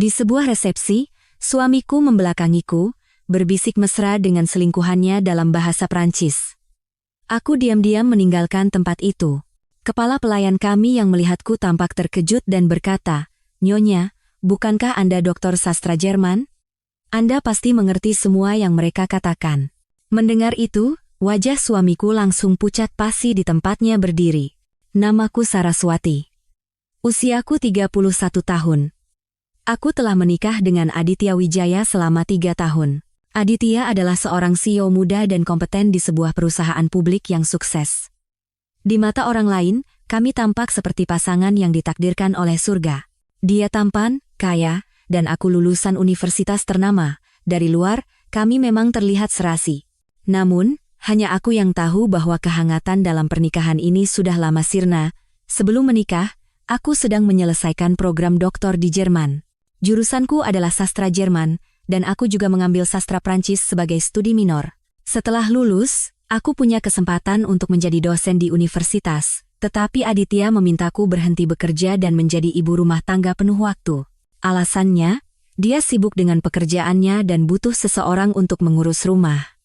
Di sebuah resepsi, suamiku membelakangiku, berbisik mesra dengan selingkuhannya dalam bahasa Prancis. Aku diam-diam meninggalkan tempat itu. Kepala pelayan kami yang melihatku tampak terkejut dan berkata, "Nyonya, bukankah Anda doktor sastra Jerman? Anda pasti mengerti semua yang mereka katakan." Mendengar itu, wajah suamiku langsung pucat pasi di tempatnya berdiri. Namaku Saraswati. Usiaku 31 tahun. Aku telah menikah dengan Aditya Wijaya selama 3 tahun. Aditya adalah seorang CEO muda dan kompeten di sebuah perusahaan publik yang sukses. Di mata orang lain, kami tampak seperti pasangan yang ditakdirkan oleh surga. Dia tampan, kaya, dan aku lulusan universitas ternama. Dari luar, kami memang terlihat serasi. Namun, hanya aku yang tahu bahwa kehangatan dalam pernikahan ini sudah lama sirna. Sebelum menikah, aku sedang menyelesaikan program doktor di Jerman. Jurusanku adalah sastra Jerman, dan aku juga mengambil sastra Prancis sebagai studi minor. Setelah lulus, aku punya kesempatan untuk menjadi dosen di universitas, tetapi Aditya memintaku berhenti bekerja dan menjadi ibu rumah tangga penuh waktu. Alasannya, dia sibuk dengan pekerjaannya dan butuh seseorang untuk mengurus rumah.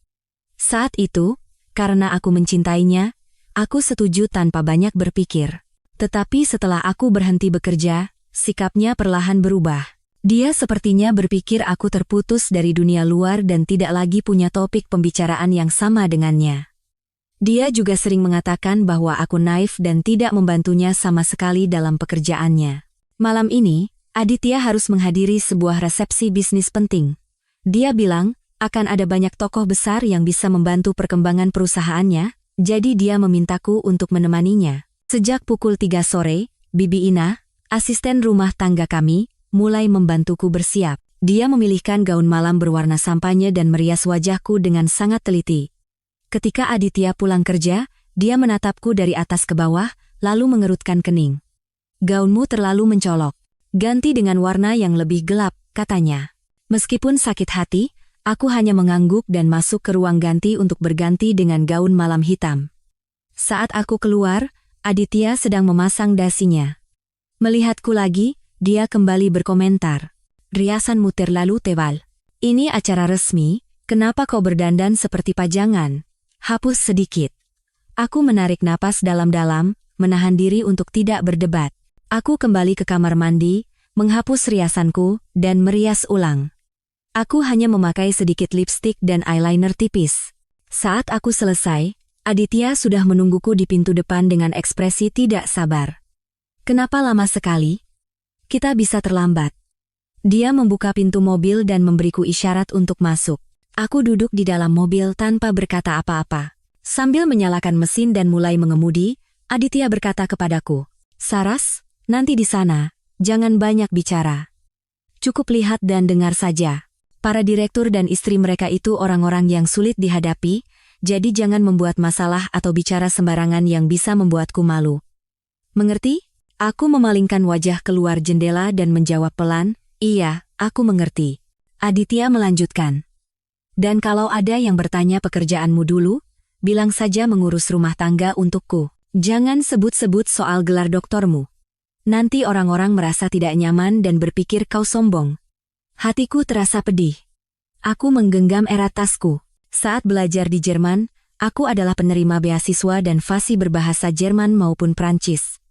Saat itu, karena aku mencintainya, aku setuju tanpa banyak berpikir. Tetapi setelah aku berhenti bekerja, sikapnya perlahan berubah. Dia sepertinya berpikir aku terputus dari dunia luar dan tidak lagi punya topik pembicaraan yang sama dengannya. Dia juga sering mengatakan bahwa aku naif dan tidak membantunya sama sekali dalam pekerjaannya. Malam ini, Aditya harus menghadiri sebuah resepsi bisnis penting. Dia bilang, akan ada banyak tokoh besar yang bisa membantu perkembangan perusahaannya, jadi dia memintaku untuk menemaninya. Sejak pukul 3 sore, Bibi Ina, asisten rumah tangga kami, mulai membantuku bersiap. Dia memilihkan gaun malam berwarna sampanye dan merias wajahku dengan sangat teliti. Ketika Aditya pulang kerja, dia menatapku dari atas ke bawah, lalu mengerutkan kening. "Gaunmu terlalu mencolok. Ganti dengan warna yang lebih gelap," katanya. Meskipun sakit hati, aku hanya mengangguk dan masuk ke ruang ganti untuk berganti dengan gaun malam hitam. Saat aku keluar, Aditya sedang memasang dasinya. Melihatku lagi, dia kembali berkomentar, "Riasanmu terlalu tebal. Ini acara resmi, kenapa kau berdandan seperti pajangan? Hapus sedikit." Aku menarik napas dalam-dalam, menahan diri untuk tidak berdebat. Aku kembali ke kamar mandi, menghapus riasanku, dan merias ulang. Aku hanya memakai sedikit lipstik dan eyeliner tipis. Saat aku selesai, Aditya sudah menungguku di pintu depan dengan ekspresi tidak sabar. "Kenapa lama sekali? Kita bisa terlambat." Dia membuka pintu mobil dan memberiku isyarat untuk masuk. Aku duduk di dalam mobil tanpa berkata apa-apa. Sambil menyalakan mesin dan mulai mengemudi, Aditya berkata kepadaku, "Saras, nanti di sana, jangan banyak bicara. Cukup lihat dan dengar saja. Para direktur dan istri mereka itu orang-orang yang sulit dihadapi, jadi jangan membuat masalah atau bicara sembarangan yang bisa membuatku malu. Mengerti?" Aku memalingkan wajah keluar jendela dan menjawab pelan, "Iya, aku mengerti." Aditya melanjutkan, "Dan kalau ada yang bertanya pekerjaanmu dulu, bilang saja mengurus rumah tangga untukku. Jangan sebut-sebut soal gelar doktormu. Nanti orang-orang merasa tidak nyaman dan berpikir kau sombong." Hatiku terasa pedih. Aku menggenggam erat tasku. Saat belajar di Jerman, aku adalah penerima beasiswa dan fasih berbahasa Jerman maupun Prancis.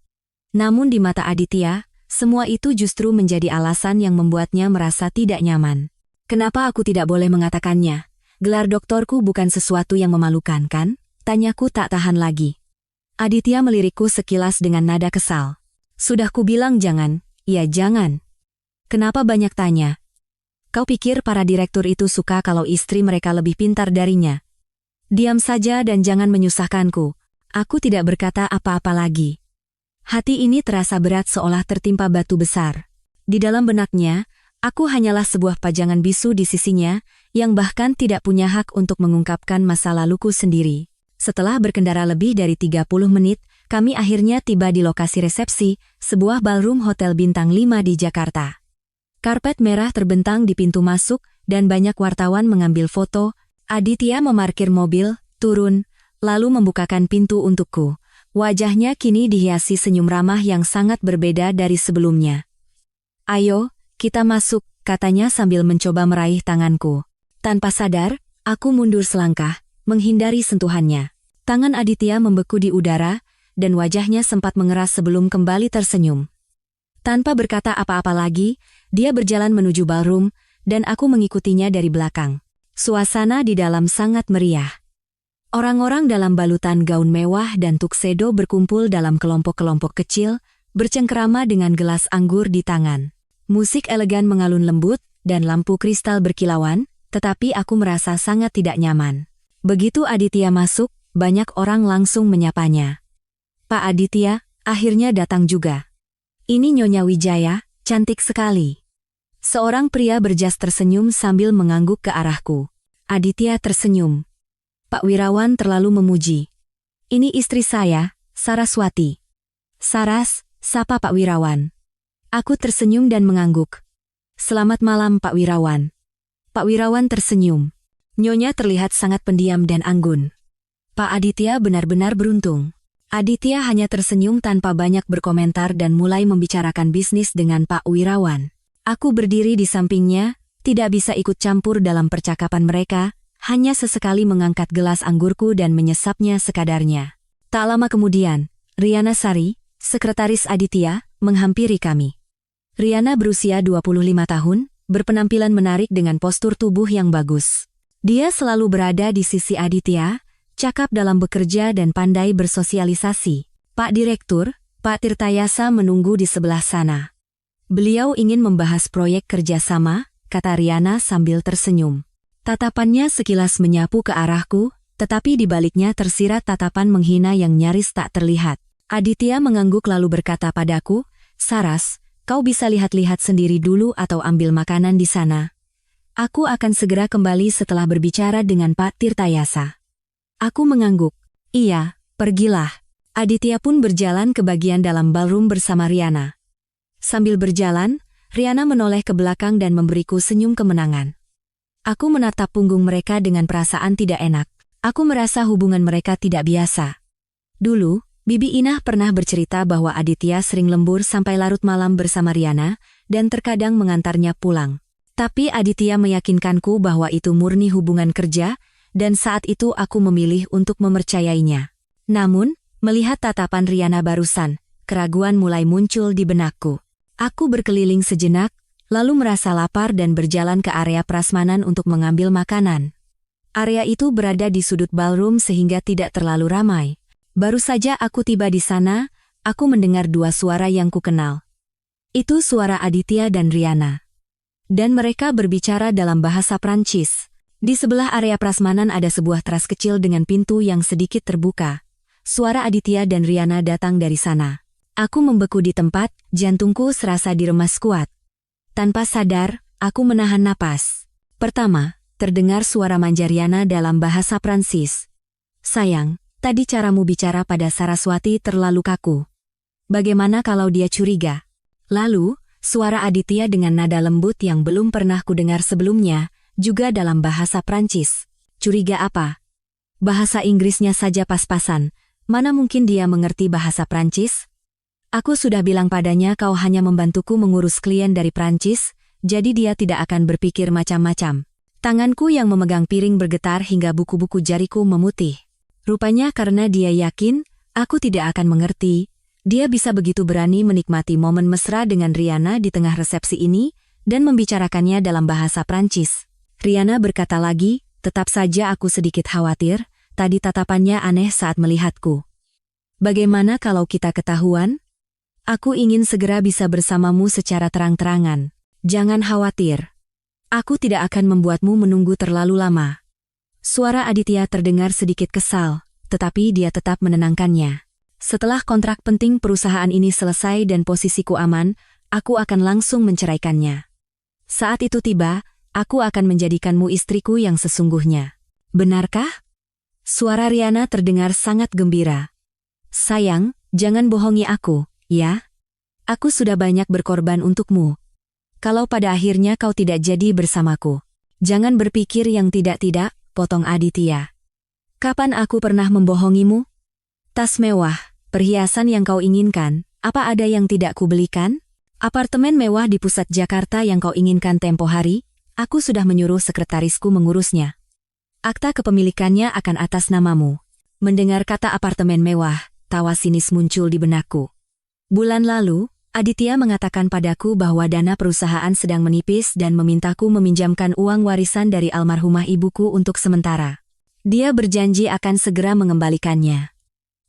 Namun di mata Aditya, semua itu justru menjadi alasan yang membuatnya merasa tidak nyaman. "Kenapa aku tidak boleh mengatakannya? Gelar doktorku bukan sesuatu yang memalukan, kan?" Tanyaku tak tahan lagi. Aditya melirikku sekilas dengan nada kesal. "Sudah kubilang jangan, ya jangan. Kenapa banyak tanya? Kau pikir para direktur itu suka kalau istri mereka lebih pintar darinya? Diam saja dan jangan menyusahkanku." Aku tidak berkata apa-apa lagi. Hati ini terasa berat seolah tertimpa batu besar. Di dalam benaknya, aku hanyalah sebuah pajangan bisu di sisinya, yang bahkan tidak punya hak untuk mengungkapkan masa laluku sendiri. Setelah berkendara lebih dari 30 menit, kami akhirnya tiba di lokasi resepsi, sebuah ballroom hotel bintang 5 di Jakarta. Karpet merah terbentang di pintu masuk, dan banyak wartawan mengambil foto. Aditya memarkir mobil, turun, lalu membukakan pintu untukku. Wajahnya kini dihiasi senyum ramah yang sangat berbeda dari sebelumnya. "Ayo, Kita masuk, katanya sambil mencoba meraih tanganku. Tanpa sadar, aku mundur selangkah, menghindari sentuhannya. Tangan Aditya membeku di udara, dan wajahnya sempat mengeras sebelum kembali tersenyum. Tanpa berkata apa-apa lagi, dia berjalan menuju ballroom, dan aku mengikutinya dari belakang. Suasana di dalam sangat meriah. Orang-orang dalam balutan gaun mewah dan tuxedo berkumpul dalam kelompok-kelompok kecil, bercengkerama dengan gelas anggur di tangan. Musik elegan mengalun lembut, dan lampu kristal berkilauan, tetapi aku merasa sangat tidak nyaman. Begitu Aditya masuk, banyak orang langsung menyapanya. Pak Aditya, akhirnya datang juga. Ini Nyonya Wijaya, cantik sekali. Seorang pria berjas tersenyum sambil mengangguk ke arahku. Aditya tersenyum. Pak Wirawan terlalu memuji. Ini istri saya, Saraswati. Saras, sapa Pak Wirawan. Aku tersenyum dan mengangguk. Selamat malam Pak Wirawan. Pak Wirawan tersenyum. Nyonya terlihat sangat pendiam dan anggun. Pak Aditya benar-benar beruntung. Aditya hanya tersenyum tanpa banyak berkomentar dan mulai membicarakan bisnis dengan Pak Wirawan. Aku berdiri di sampingnya, tidak bisa ikut campur dalam percakapan mereka, hanya sesekali mengangkat gelas anggurku dan menyesapnya sekadarnya. Tak lama kemudian, Riana Sari, sekretaris Aditya, menghampiri kami. Riana berusia 25 tahun, berpenampilan menarik dengan postur tubuh yang bagus. Dia selalu berada di sisi Aditya, cakap dalam bekerja dan pandai bersosialisasi. Pak Direktur, Pak Tirtayasa menunggu di sebelah sana. Beliau ingin membahas proyek kerjasama, kata Riana sambil tersenyum. Tatapannya sekilas menyapu ke arahku, tetapi di baliknya tersirat tatapan menghina yang nyaris tak terlihat. Aditya mengangguk lalu berkata padaku, Saras, kau bisa lihat-lihat sendiri dulu atau ambil makanan di sana. Aku akan segera kembali setelah berbicara dengan Pak Tirtayasa. Aku mengangguk. Iya, pergilah. Aditya pun berjalan ke bagian dalam ballroom bersama Riana. Sambil berjalan, Riana menoleh ke belakang dan memberiku senyum kemenangan. Aku menatap punggung mereka dengan perasaan tidak enak. Aku merasa hubungan mereka tidak biasa. Dulu, Bibi Inah pernah bercerita bahwa Aditya sering lembur sampai larut malam bersama Riana, dan terkadang mengantarnya pulang. Tapi Aditya meyakinkanku bahwa itu murni hubungan kerja, dan saat itu aku memilih untuk mempercayainya. Namun, melihat tatapan Riana barusan, keraguan mulai muncul di benakku. Aku berkeliling sejenak, lalu merasa lapar dan berjalan ke area prasmanan untuk mengambil makanan. Area itu berada di sudut ballroom sehingga tidak terlalu ramai. Baru saja aku tiba di sana, aku mendengar dua suara yang kukenal. Itu suara Aditya dan Riana. Dan mereka berbicara dalam bahasa Prancis. Di sebelah area prasmanan ada sebuah teras kecil dengan pintu yang sedikit terbuka. Suara Aditya dan Riana datang dari sana. Aku membeku di tempat, jantungku serasa diremas kuat. Tanpa sadar, aku menahan napas. Pertama, terdengar suara manja Riana dalam bahasa Prancis. Sayang, tadi caramu bicara pada Saraswati terlalu kaku. Bagaimana kalau dia curiga? Lalu, suara Aditya dengan nada lembut yang belum pernah kudengar sebelumnya, juga dalam bahasa Prancis. Curiga apa? Bahasa Inggrisnya saja pas-pasan, mana mungkin dia mengerti bahasa Prancis? Aku sudah bilang padanya kau hanya membantuku mengurus klien dari Prancis, jadi dia tidak akan berpikir macam-macam. Tanganku yang memegang piring bergetar hingga buku-buku jariku memutih. Rupanya karena dia yakin, aku tidak akan mengerti. Dia bisa begitu berani menikmati momen mesra dengan Riana di tengah resepsi ini, dan membicarakannya dalam bahasa Prancis. Riana berkata lagi, tetap saja aku sedikit khawatir, tadi tatapannya aneh saat melihatku. Bagaimana kalau kita ketahuan? Aku ingin segera bisa bersamamu secara terang-terangan. Jangan khawatir. Aku tidak akan membuatmu menunggu terlalu lama. Suara Aditya terdengar sedikit kesal, tetapi dia tetap menenangkannya. Setelah kontrak penting perusahaan ini selesai dan posisiku aman, aku akan langsung menceraikannya. Saat itu tiba, aku akan menjadikanmu istriku yang sesungguhnya. Benarkah? Suara Riana terdengar sangat gembira. Sayang, jangan bohongi aku. Ya, aku sudah banyak berkorban untukmu. Kalau pada akhirnya kau tidak jadi bersamaku, jangan berpikir yang tidak-tidak, potong Aditya. Kapan aku pernah membohongimu? Tas mewah, perhiasan yang kau inginkan, apa ada yang tidak kubelikan? Apartemen mewah di pusat Jakarta yang kau inginkan tempo hari, aku sudah menyuruh sekretarisku mengurusnya. Akta kepemilikannya akan atas namamu. Mendengar kata apartemen mewah, tawa sinis muncul di benakku. Bulan lalu, Aditya mengatakan padaku bahwa dana perusahaan sedang menipis dan memintaku meminjamkan uang warisan dari almarhumah ibuku untuk sementara. Dia berjanji akan segera mengembalikannya.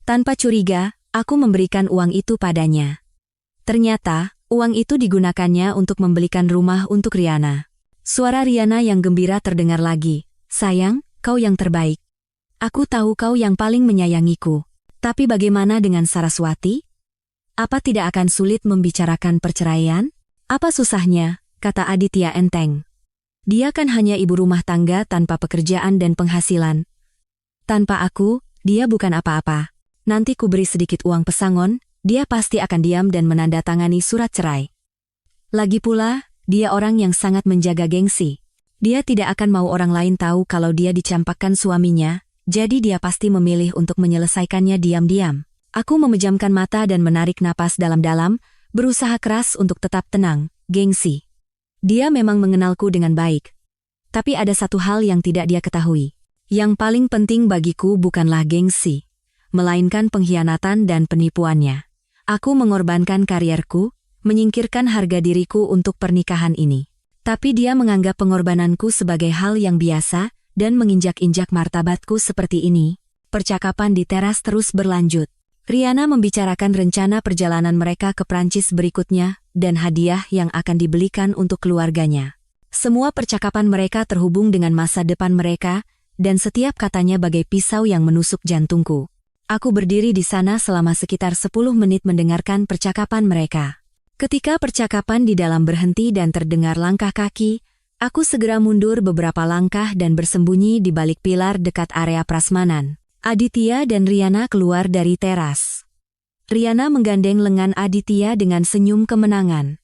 Tanpa curiga, aku memberikan uang itu padanya. Ternyata, uang itu digunakannya untuk membelikan rumah untuk Riana. Suara Riana yang gembira terdengar lagi. Sayang, kau yang terbaik. Aku tahu kau yang paling menyayangiku. Tapi bagaimana dengan Saraswati? Apa tidak akan sulit membicarakan perceraian? Apa susahnya, kata Aditya enteng. Dia kan hanya ibu rumah tangga tanpa pekerjaan dan penghasilan. Tanpa aku, dia bukan apa-apa. Nanti ku beri sedikit uang pesangon, dia pasti akan diam dan menandatangani surat cerai. Lagi pula, dia orang yang sangat menjaga gengsi. Dia tidak akan mau orang lain tahu kalau dia dicampakkan suaminya, jadi dia pasti memilih untuk menyelesaikannya diam-diam. Aku memejamkan mata dan menarik napas dalam-dalam, berusaha keras untuk tetap tenang, gengsi. Dia memang mengenalku dengan baik. Tapi ada satu hal yang tidak dia ketahui. Yang paling penting bagiku bukanlah gengsi, melainkan pengkhianatan dan penipuannya. Aku mengorbankan karierku, menyingkirkan harga diriku untuk pernikahan ini. Tapi dia menganggap pengorbananku sebagai hal yang biasa dan menginjak-injak martabatku seperti ini. Percakapan di teras terus berlanjut. Riana membicarakan rencana perjalanan mereka ke Prancis berikutnya dan hadiah yang akan dibelikan untuk keluarganya. Semua percakapan mereka terhubung dengan masa depan mereka, dan setiap katanya bagai pisau yang menusuk jantungku. Aku berdiri di sana selama sekitar 10 menit mendengarkan percakapan mereka. Ketika percakapan di dalam berhenti dan terdengar langkah kaki, aku segera mundur beberapa langkah dan bersembunyi di balik pilar dekat area prasmanan. Aditya dan Riana keluar dari teras. Riana menggandeng lengan Aditya dengan senyum kemenangan.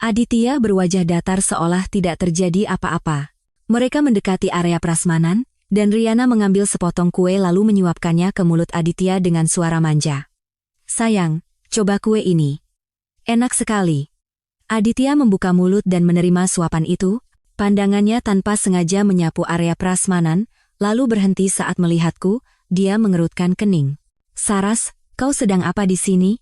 Aditya berwajah datar seolah tidak terjadi apa-apa. Mereka mendekati area prasmanan, dan Riana mengambil sepotong kue lalu menyuapkannya ke mulut Aditya dengan suara manja. Sayang, coba kue ini. Enak sekali. Aditya membuka mulut dan menerima suapan itu, pandangannya tanpa sengaja menyapu area prasmanan, lalu berhenti saat melihatku. Dia mengerutkan kening. Saras, kau sedang apa di sini?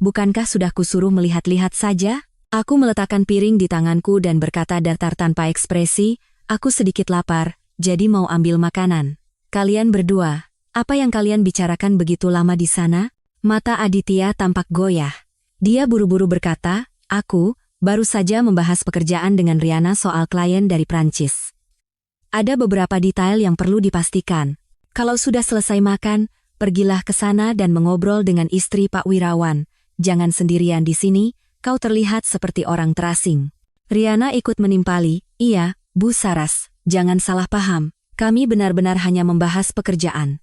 Bukankah sudah kusuruh melihat-lihat saja? Aku meletakkan piring di tanganku dan berkata datar tanpa ekspresi, aku sedikit lapar, jadi mau ambil makanan. Kalian berdua, apa yang kalian bicarakan begitu lama di sana? Mata Aditya tampak goyah. Dia buru-buru berkata, aku baru saja membahas pekerjaan dengan Riana soal klien dari Prancis. Ada beberapa detail yang perlu dipastikan. Kalau sudah selesai makan, pergilah ke sana dan mengobrol dengan istri Pak Wirawan. Jangan sendirian di sini, kau terlihat seperti orang terasing. Riana ikut menimpali, iya, Bu Saras, jangan salah paham. Kami benar-benar hanya membahas pekerjaan.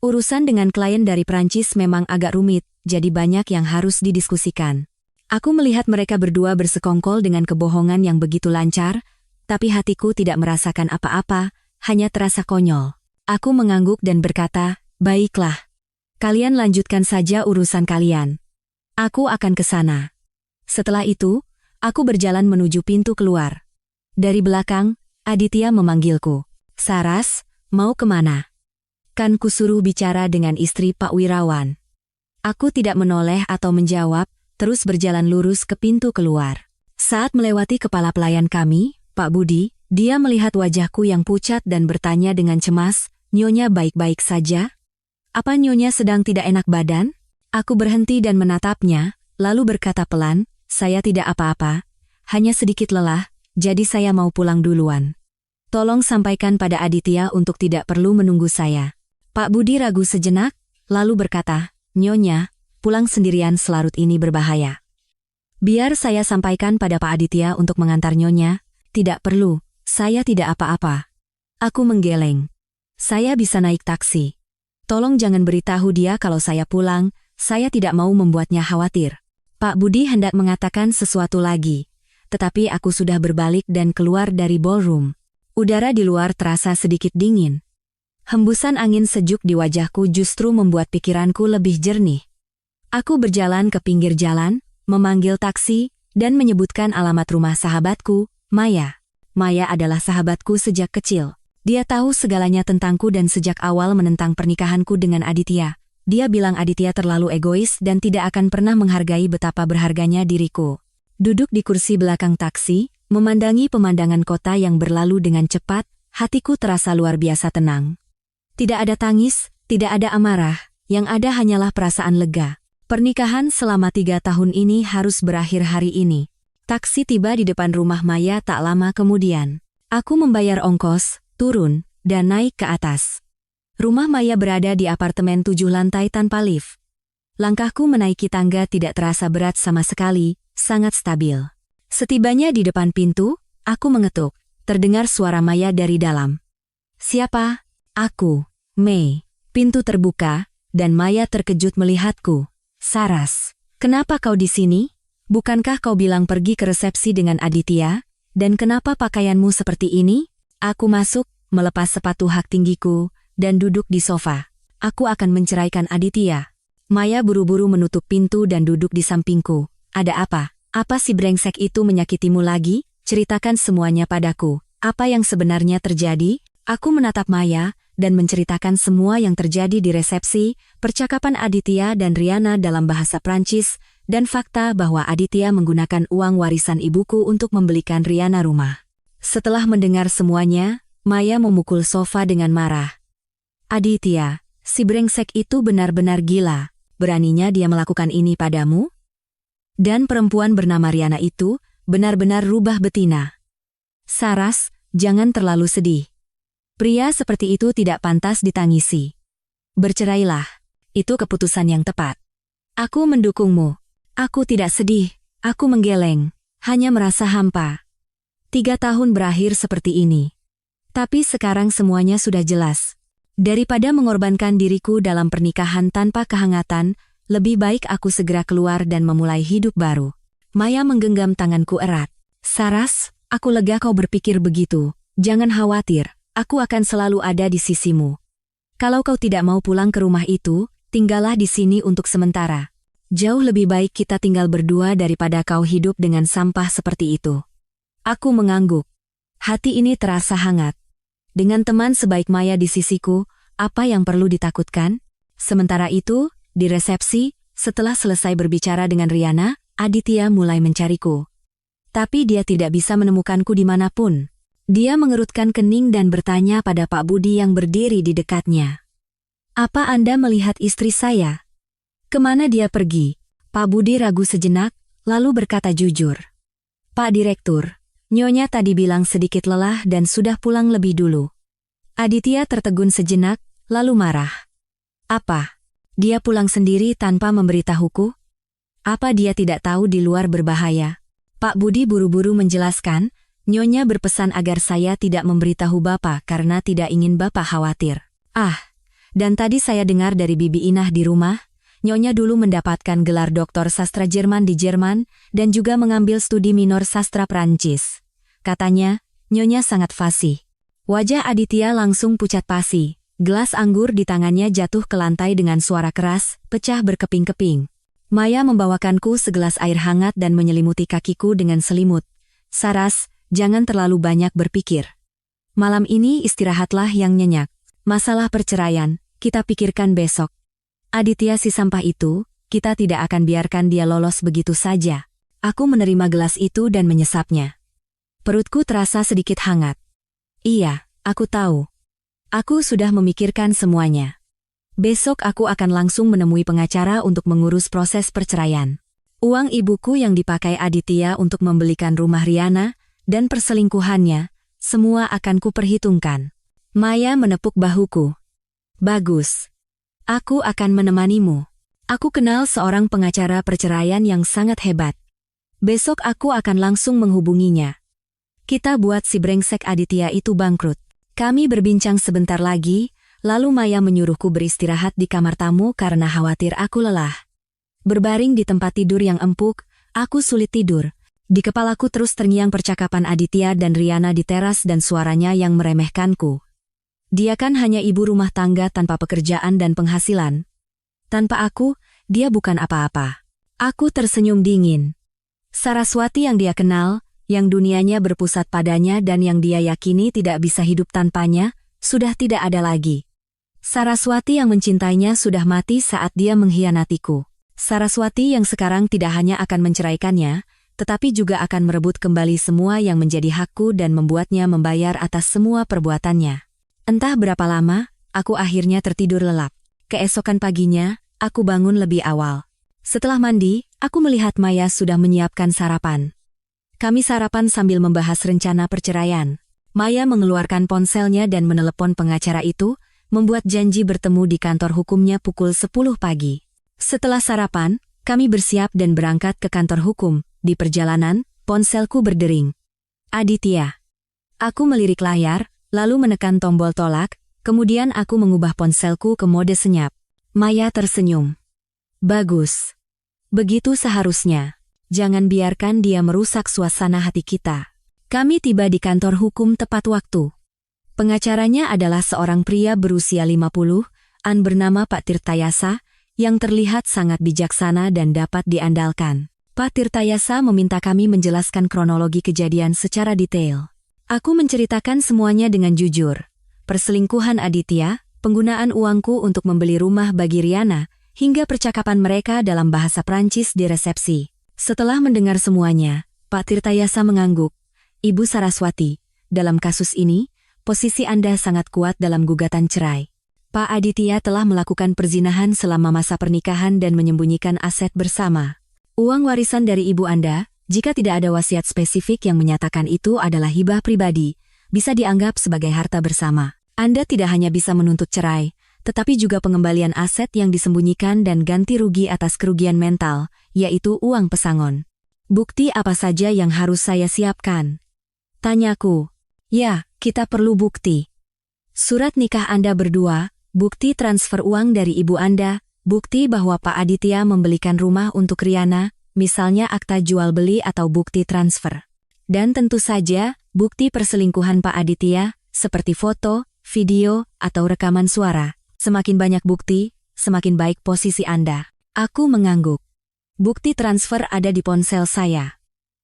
Urusan dengan klien dari Prancis memang agak rumit, jadi banyak yang harus didiskusikan. Aku melihat mereka berdua bersekongkol dengan kebohongan yang begitu lancar, tapi hatiku tidak merasakan apa-apa, hanya terasa konyol. Aku mengangguk dan berkata, baiklah. Kalian lanjutkan saja urusan kalian. Aku akan ke sana. Setelah itu, aku berjalan menuju pintu keluar. Dari belakang, Aditya memanggilku. Saras, mau kemana? Kan kusuruh bicara dengan istri Pak Wirawan. Aku tidak menoleh atau menjawab, terus berjalan lurus ke pintu keluar. Saat melewati kepala pelayan kami, Pak Budi, dia melihat wajahku yang pucat dan bertanya dengan cemas, Nyonya baik-baik saja? Apa Nyonya sedang tidak enak badan? Aku berhenti dan menatapnya, lalu berkata pelan, saya tidak apa-apa, hanya sedikit lelah, jadi saya mau pulang duluan. Tolong sampaikan pada Aditya untuk tidak perlu menunggu saya. Pak Budi ragu sejenak, lalu berkata, Nyonya, pulang sendirian selarut ini berbahaya. Biar saya sampaikan pada Pak Aditya untuk mengantar Nyonya. Tidak perlu, saya tidak apa-apa. Aku menggeleng. Saya bisa naik taksi. Tolong jangan beritahu dia kalau saya pulang, saya tidak mau membuatnya khawatir. Pak Budi hendak mengatakan sesuatu lagi, tetapi aku sudah berbalik dan keluar dari ballroom. Udara di luar terasa sedikit dingin. Hembusan angin sejuk di wajahku justru membuat pikiranku lebih jernih. Aku berjalan ke pinggir jalan, memanggil taksi, dan menyebutkan alamat rumah sahabatku, Maya. Maya adalah sahabatku sejak kecil. Dia tahu segalanya tentangku dan sejak awal menentang pernikahanku dengan Aditya. Dia bilang Aditya terlalu egois dan tidak akan pernah menghargai betapa berharganya diriku. Duduk di kursi belakang taksi, memandangi pemandangan kota yang berlalu dengan cepat, hatiku terasa luar biasa tenang. Tidak ada tangis, tidak ada amarah, yang ada hanyalah perasaan lega. Pernikahan selama 3 tahun ini harus berakhir hari ini. Taksi tiba di depan rumah Maya tak lama kemudian. Aku membayar ongkos, turun, dan naik ke atas. Rumah Maya berada di apartemen 7 lantai tanpa lift. Langkahku menaiki tangga tidak terasa berat sama sekali, sangat stabil. Setibanya di depan pintu, aku mengetuk. Terdengar suara Maya dari dalam. Siapa? Aku, Mei. Pintu terbuka, dan Maya terkejut melihatku. Saras, kenapa kau di sini? Bukankah kau bilang pergi ke resepsi dengan Aditya? Dan kenapa pakaianmu seperti ini? Aku masuk, melepas sepatu hak tinggiku, dan duduk di sofa. Aku akan menceraikan Aditya. Maya buru-buru menutup pintu dan duduk di sampingku. Ada apa? Apa si brengsek itu menyakitimu lagi? Ceritakan semuanya padaku. Apa yang sebenarnya terjadi? Aku menatap Maya dan menceritakan semua yang terjadi di resepsi, percakapan Aditya dan Riana dalam bahasa Prancis, dan fakta bahwa Aditya menggunakan uang warisan ibuku untuk membelikan Riana rumah. Setelah mendengar semuanya, Maya memukul sofa dengan marah. Aditya, si brengsek itu benar-benar gila. Beraninya dia melakukan ini padamu? Dan perempuan bernama Riana itu benar-benar rubah betina. Saras, jangan terlalu sedih. Pria seperti itu tidak pantas ditangisi. Bercerailah. Itu keputusan yang tepat. Aku mendukungmu. Aku tidak sedih. Aku menggeleng. Hanya merasa hampa. 3 tahun berakhir seperti ini. Tapi sekarang semuanya sudah jelas. Daripada mengorbankan diriku dalam pernikahan tanpa kehangatan, lebih baik aku segera keluar dan memulai hidup baru. Maya menggenggam tanganku erat. Saras, aku lega kau berpikir begitu. Jangan khawatir. Aku akan selalu ada di sisimu. Kalau kau tidak mau pulang ke rumah itu, tinggallah di sini untuk sementara. Jauh lebih baik kita tinggal berdua daripada kau hidup dengan sampah seperti itu. Aku mengangguk. Hati ini terasa hangat. Dengan teman sebaik Maya di sisiku, apa yang perlu ditakutkan? Sementara itu, di resepsi, setelah selesai berbicara dengan Riana, Aditya mulai mencariku. Tapi dia tidak bisa menemukanku dimanapun. Dia mengerutkan kening dan bertanya pada Pak Budi yang berdiri di dekatnya. Apa Anda melihat istri saya? Kemana dia pergi? Pak Budi ragu sejenak, lalu berkata jujur. Pak Direktur, Nyonya tadi bilang sedikit lelah dan sudah pulang lebih dulu. Aditya tertegun sejenak, lalu marah. Apa? Dia pulang sendiri tanpa memberitahuku? Apa dia tidak tahu di luar berbahaya? Pak Budi buru-buru menjelaskan, Nyonya berpesan agar saya tidak memberitahu Bapak karena tidak ingin Bapak khawatir. Dan tadi saya dengar dari Bibi Inah di rumah, Nyonya dulu mendapatkan gelar doktor sastra Jerman di Jerman dan juga mengambil studi minor sastra Prancis. Katanya, Nyonya sangat fasih. Wajah Aditya langsung pucat pasi. Gelas anggur di tangannya jatuh ke lantai dengan suara keras, pecah berkeping-keping. Maya membawakanku segelas air hangat dan menyelimuti kakiku dengan selimut. Saras, jangan terlalu banyak berpikir. Malam ini istirahatlah yang nyenyak. Masalah perceraian, kita pikirkan besok. Aditya si sampah itu, kita tidak akan biarkan dia lolos begitu saja. Aku menerima gelas itu dan menyesapnya. Perutku terasa sedikit hangat. Iya, aku tahu. Aku sudah memikirkan semuanya. Besok aku akan langsung menemui pengacara untuk mengurus proses perceraian. Uang ibuku yang dipakai Aditya untuk membelikan rumah Riana, dan perselingkuhannya, semua akan kuperhitungkan. Maya menepuk bahuku. Bagus. Aku akan menemanimu. Aku kenal seorang pengacara perceraian yang sangat hebat. Besok aku akan langsung menghubunginya. Kita buat si brengsek Aditya itu bangkrut. Kami berbincang sebentar lagi, lalu Maya menyuruhku beristirahat di kamar tamu karena khawatir aku lelah. Berbaring di tempat tidur yang empuk, aku sulit tidur. Di kepalaku terus terngiang percakapan Aditya dan Riana di teras dan suaranya yang meremehkanku. Dia kan hanya ibu rumah tangga tanpa pekerjaan dan penghasilan. Tanpa aku, dia bukan apa-apa. Aku tersenyum dingin. Saraswati yang dia kenal, yang dunianya berpusat padanya dan yang dia yakini tidak bisa hidup tanpanya, sudah tidak ada lagi. Saraswati yang mencintainya sudah mati saat dia mengkhianatiku. Saraswati yang sekarang tidak hanya akan menceraikannya, tetapi juga akan merebut kembali semua yang menjadi hakku dan membuatnya membayar atas semua perbuatannya. Entah berapa lama, aku akhirnya tertidur lelap. Keesokan paginya, aku bangun lebih awal. Setelah mandi, aku melihat Maya sudah menyiapkan sarapan. Kami sarapan sambil membahas rencana perceraian. Maya mengeluarkan ponselnya dan menelepon pengacara itu, membuat janji bertemu di kantor hukumnya pukul 10 pagi. Setelah sarapan, kami bersiap dan berangkat ke kantor hukum. Di perjalanan, ponselku berdering. Aditya. Aku melirik layar, lalu menekan tombol tolak, kemudian aku mengubah ponselku ke mode senyap. Maya tersenyum. Bagus. Begitu seharusnya. Jangan biarkan dia merusak suasana hati kita. Kami tiba di kantor hukum tepat waktu. Pengacaranya adalah seorang pria berusia 50-an bernama Pak Tirtayasa, yang terlihat sangat bijaksana dan dapat diandalkan. Pak Tirtayasa meminta kami menjelaskan kronologi kejadian secara detail. Aku menceritakan semuanya dengan jujur. Perselingkuhan Aditya, penggunaan uangku untuk membeli rumah bagi Riana, hingga percakapan mereka dalam bahasa Prancis di resepsi. Setelah mendengar semuanya, Pak Tirtayasa mengangguk. Ibu Saraswati, dalam kasus ini, posisi Anda sangat kuat dalam gugatan cerai. Pak Aditya telah melakukan perzinahan selama masa pernikahan dan menyembunyikan aset bersama. Uang warisan dari ibu Anda, jika tidak ada wasiat spesifik yang menyatakan itu adalah hibah pribadi, bisa dianggap sebagai harta bersama. Anda tidak hanya bisa menuntut cerai, tetapi juga pengembalian aset yang disembunyikan dan ganti rugi atas kerugian mental, yaitu uang pesangon. Bukti apa saja yang harus saya siapkan? Tanyaku. Ya, kita perlu bukti. Surat nikah Anda berdua, bukti transfer uang dari ibu Anda, bukti bahwa Pak Aditya membelikan rumah untuk Riana, misalnya akta jual beli atau bukti transfer. Dan tentu saja, bukti perselingkuhan Pak Aditya, seperti foto, video, atau rekaman suara. Semakin banyak bukti, semakin baik posisi Anda. Aku mengangguk. Bukti transfer ada di ponsel saya.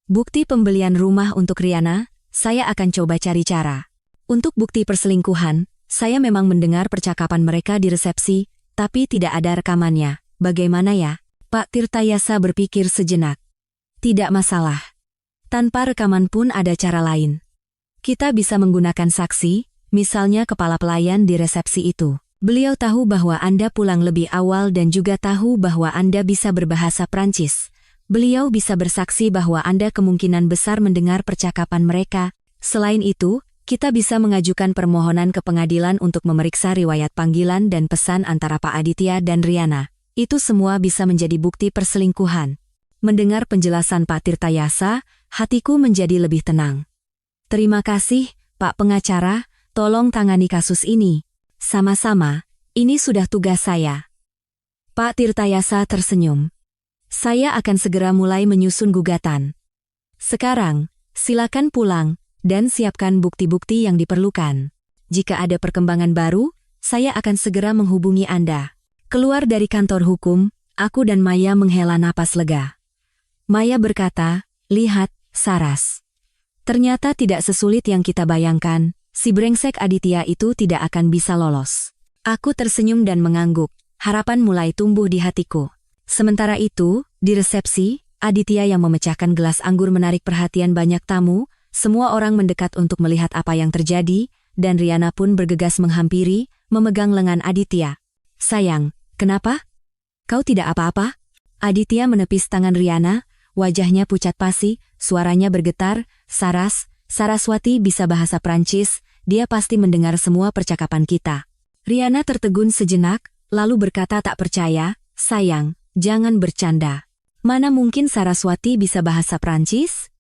Bukti pembelian rumah untuk Riana, saya akan coba cari cara. Untuk bukti perselingkuhan, saya memang mendengar percakapan mereka di resepsi, tapi tidak ada rekamannya. Bagaimana ya? Pak Tirtayasa berpikir sejenak. Tidak masalah. Tanpa rekaman pun ada cara lain. Kita bisa menggunakan saksi, misalnya kepala pelayan di resepsi itu. Beliau tahu bahwa Anda pulang lebih awal dan juga tahu bahwa Anda bisa berbahasa Prancis. Beliau bisa bersaksi bahwa Anda kemungkinan besar mendengar percakapan mereka. Selain itu, kita bisa mengajukan permohonan ke pengadilan untuk memeriksa riwayat panggilan dan pesan antara Pak Aditya dan Riana. Itu semua bisa menjadi bukti perselingkuhan. Mendengar penjelasan Pak Tirtayasa, hatiku menjadi lebih tenang. Terima kasih, Pak Pengacara, tolong tangani kasus ini. Sama-sama, ini sudah tugas saya. Pak Tirtayasa tersenyum. Saya akan segera mulai menyusun gugatan. Sekarang, silakan pulang dan siapkan bukti-bukti yang diperlukan. Jika ada perkembangan baru, saya akan segera menghubungi Anda. Keluar dari kantor hukum, aku dan Maya menghela napas lega. Maya berkata, lihat, Saras. Ternyata tidak sesulit yang kita bayangkan, si brengsek Aditya itu tidak akan bisa lolos. Aku tersenyum dan mengangguk, harapan mulai tumbuh di hatiku. Sementara itu, di resepsi, Aditya yang memecahkan gelas anggur menarik perhatian banyak tamu. Semua orang mendekat untuk melihat apa yang terjadi, dan Riana pun bergegas menghampiri, memegang lengan Aditya. Sayang, kenapa? Kau tidak apa-apa? Aditya menepis tangan Riana, wajahnya pucat pasi, suaranya bergetar. Saraswati bisa bahasa Prancis, dia pasti mendengar semua percakapan kita. Riana tertegun sejenak, lalu berkata tak percaya, sayang, jangan bercanda. Mana mungkin Saraswati bisa bahasa Prancis?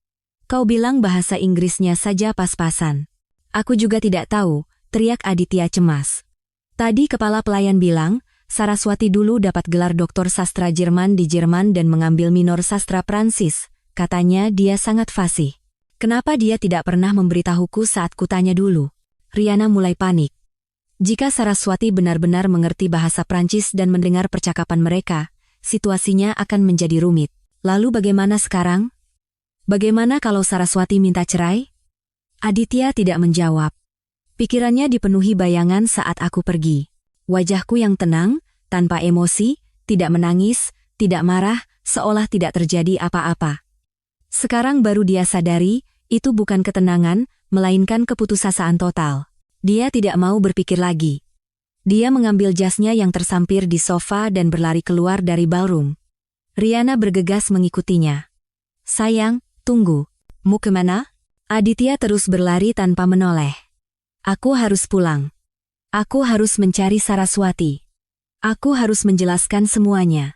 Kau bilang bahasa Inggrisnya saja pas-pasan. Aku juga tidak tahu, teriak Aditya cemas. Tadi kepala pelayan bilang, Saraswati dulu dapat gelar doktor sastra Jerman di Jerman dan mengambil minor sastra Prancis. Katanya dia sangat fasih. Kenapa dia tidak pernah memberitahuku saat kutanya dulu? Riana mulai panik. Jika Saraswati benar-benar mengerti bahasa Prancis dan mendengar percakapan mereka, situasinya akan menjadi rumit. Lalu bagaimana sekarang? Bagaimana kalau Saraswati minta cerai? Aditya tidak menjawab. Pikirannya dipenuhi bayangan saat aku pergi. Wajahku yang tenang, tanpa emosi, tidak menangis, tidak marah, seolah tidak terjadi apa-apa. Sekarang baru dia sadari, itu bukan ketenangan, melainkan keputusasaan total. Dia tidak mau berpikir lagi. Dia mengambil jasnya yang tersampir di sofa dan berlari keluar dari ballroom. Riana bergegas mengikutinya. Sayang, tunggu. Mau kemana? Aditya terus berlari tanpa menoleh. Aku harus pulang. Aku harus mencari Saraswati. Aku harus menjelaskan semuanya.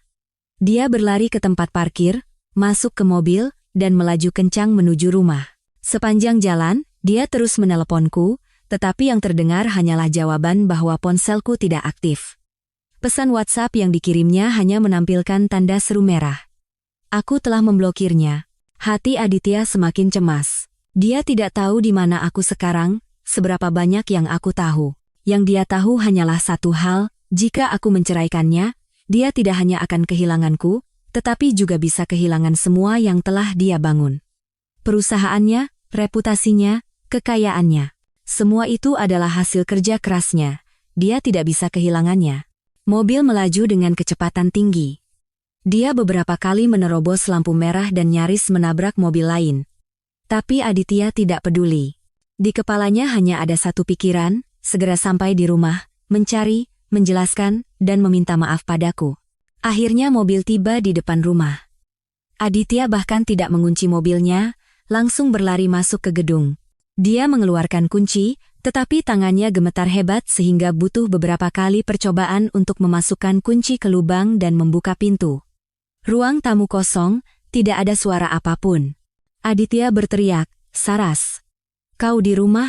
Dia berlari ke tempat parkir, masuk ke mobil, dan melaju kencang menuju rumah. Sepanjang jalan, dia terus meneleponku, tetapi yang terdengar hanyalah jawaban bahwa ponselku tidak aktif. Pesan WhatsApp yang dikirimnya hanya menampilkan tanda seru merah. Aku telah memblokirnya. Hati Aditya semakin cemas. Dia tidak tahu di mana aku sekarang, seberapa banyak yang aku tahu. Yang dia tahu hanyalah satu hal, jika aku menceraikannya, dia tidak hanya akan kehilanganku, tetapi juga bisa kehilangan semua yang telah dia bangun. Perusahaannya, reputasinya, kekayaannya. Semua itu adalah hasil kerja kerasnya. Dia tidak bisa kehilangannya. Mobil melaju dengan kecepatan tinggi. Dia beberapa kali menerobos lampu merah dan nyaris menabrak mobil lain. Tapi Aditya tidak peduli. Di kepalanya hanya ada satu pikiran, segera sampai di rumah, mencari, menjelaskan, dan meminta maaf padaku. Akhirnya mobil tiba di depan rumah. Aditya bahkan tidak mengunci mobilnya, langsung berlari masuk ke gedung. Dia mengeluarkan kunci, tetapi tangannya gemetar hebat sehingga butuh beberapa kali percobaan untuk memasukkan kunci ke lubang dan membuka pintu. Ruang tamu kosong, tidak ada suara apapun. Aditya berteriak, "Saras, kau di rumah?"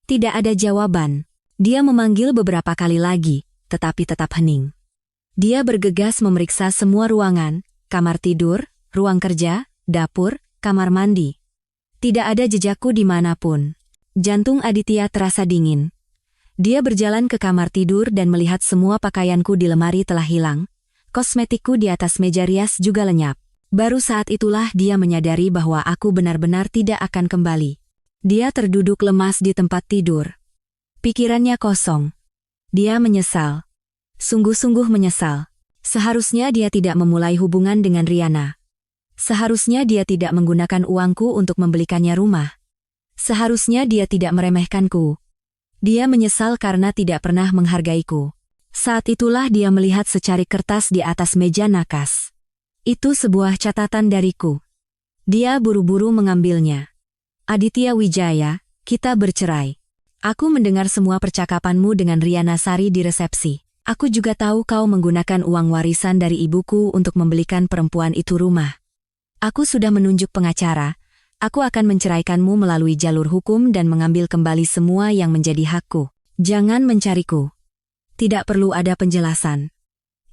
Tidak ada jawaban. Dia memanggil beberapa kali lagi, tetapi tetap hening. Dia bergegas memeriksa semua ruangan, kamar tidur, ruang kerja, dapur, kamar mandi. Tidak ada jejakku dimanapun. Jantung Aditya terasa dingin. Dia berjalan ke kamar tidur dan melihat semua pakaianku di lemari telah hilang. Kosmetikku di atas meja rias juga lenyap. Baru saat itulah dia menyadari bahwa aku benar-benar tidak akan kembali. Dia terduduk lemas di tempat tidur. Pikirannya kosong. Dia menyesal. Sungguh-sungguh menyesal. Seharusnya dia tidak memulai hubungan dengan Riana. Seharusnya dia tidak menggunakan uangku untuk membelikannya rumah. Seharusnya dia tidak meremehkanku. Dia menyesal karena tidak pernah menghargaiku. Saat itulah dia melihat secarik kertas di atas meja nakas. Itu sebuah catatan dariku. Dia buru-buru mengambilnya. Aditya Wijaya, kita bercerai. Aku mendengar semua percakapanmu dengan Riana Sari di resepsi. Aku juga tahu kau menggunakan uang warisan dari ibuku untuk membelikan perempuan itu rumah. Aku sudah menunjuk pengacara. Aku akan menceraikanmu melalui jalur hukum dan mengambil kembali semua yang menjadi hakku. Jangan mencariku. Tidak perlu ada penjelasan.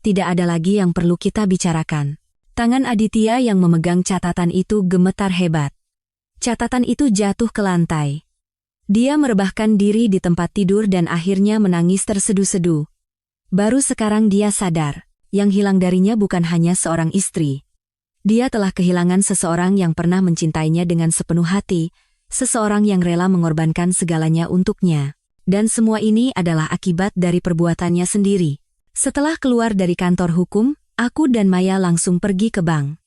Tidak ada lagi yang perlu kita bicarakan. Tangan Aditya yang memegang catatan itu gemetar hebat. Catatan itu jatuh ke lantai. Dia merebahkan diri di tempat tidur dan akhirnya menangis terseduh-seduh. Baru sekarang dia sadar, yang hilang darinya bukan hanya seorang istri. Dia telah kehilangan seseorang yang pernah mencintainya dengan sepenuh hati, seseorang yang rela mengorbankan segalanya untuknya. Dan semua ini adalah akibat dari perbuatannya sendiri. Setelah keluar dari kantor hukum, aku dan Maya langsung pergi ke bank.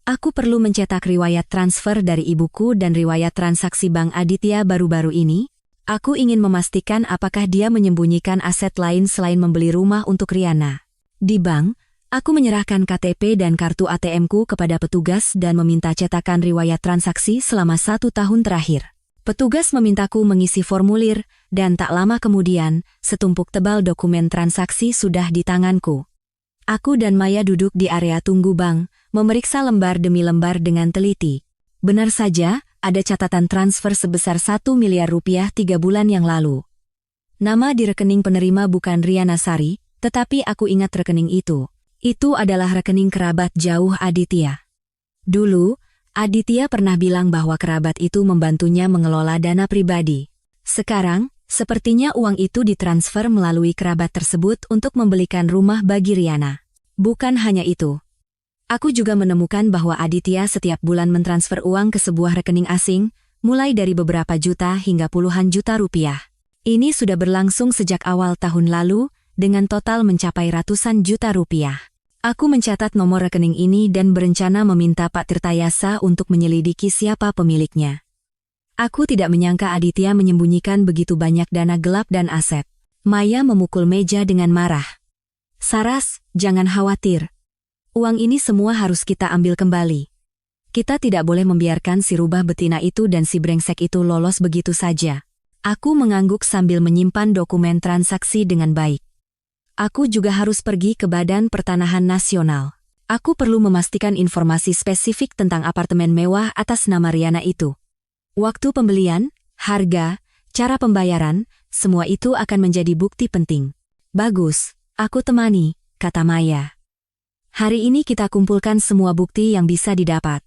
Aku perlu mencetak riwayat transfer dari ibuku dan riwayat transaksi bank Aditya baru-baru ini. Aku ingin memastikan apakah dia menyembunyikan aset lain selain membeli rumah untuk Riana. Di bank, aku menyerahkan KTP dan kartu ATM-ku kepada petugas dan meminta cetakan riwayat transaksi selama 1 tahun terakhir. Petugas memintaku mengisi formulir, dan tak lama kemudian, setumpuk tebal dokumen transaksi sudah di tanganku. Aku dan Maya duduk di area tunggu bank, memeriksa lembar demi lembar dengan teliti. Benar saja, ada catatan transfer sebesar 1 miliar rupiah 3 bulan yang lalu. Nama di rekening penerima bukan Riana Sari, tetapi aku ingat rekening itu. Itu adalah rekening kerabat jauh Aditya. Dulu, Aditya pernah bilang bahwa kerabat itu membantunya mengelola dana pribadi. Sekarang, sepertinya uang itu ditransfer melalui kerabat tersebut untuk membelikan rumah bagi Riana. Bukan hanya itu. Aku juga menemukan bahwa Aditya setiap bulan mentransfer uang ke sebuah rekening asing, mulai dari beberapa juta hingga puluhan juta rupiah. Ini sudah berlangsung sejak awal tahun lalu, dengan total mencapai ratusan juta rupiah. Aku mencatat nomor rekening ini dan berencana meminta Pak Tirtayasa untuk menyelidiki siapa pemiliknya. Aku tidak menyangka Aditya menyembunyikan begitu banyak dana gelap dan aset. Maya memukul meja dengan marah. Saras, jangan khawatir. Uang ini semua harus kita ambil kembali. Kita tidak boleh membiarkan si rubah betina itu dan si brengsek itu lolos begitu saja. Aku mengangguk sambil menyimpan dokumen transaksi dengan baik. Aku juga harus pergi ke Badan Pertanahan Nasional. Aku perlu memastikan informasi spesifik tentang apartemen mewah atas nama Riana itu. Waktu pembelian, harga, cara pembayaran, semua itu akan menjadi bukti penting. Bagus, aku temani, kata Maya. Hari ini kita kumpulkan semua bukti yang bisa didapat.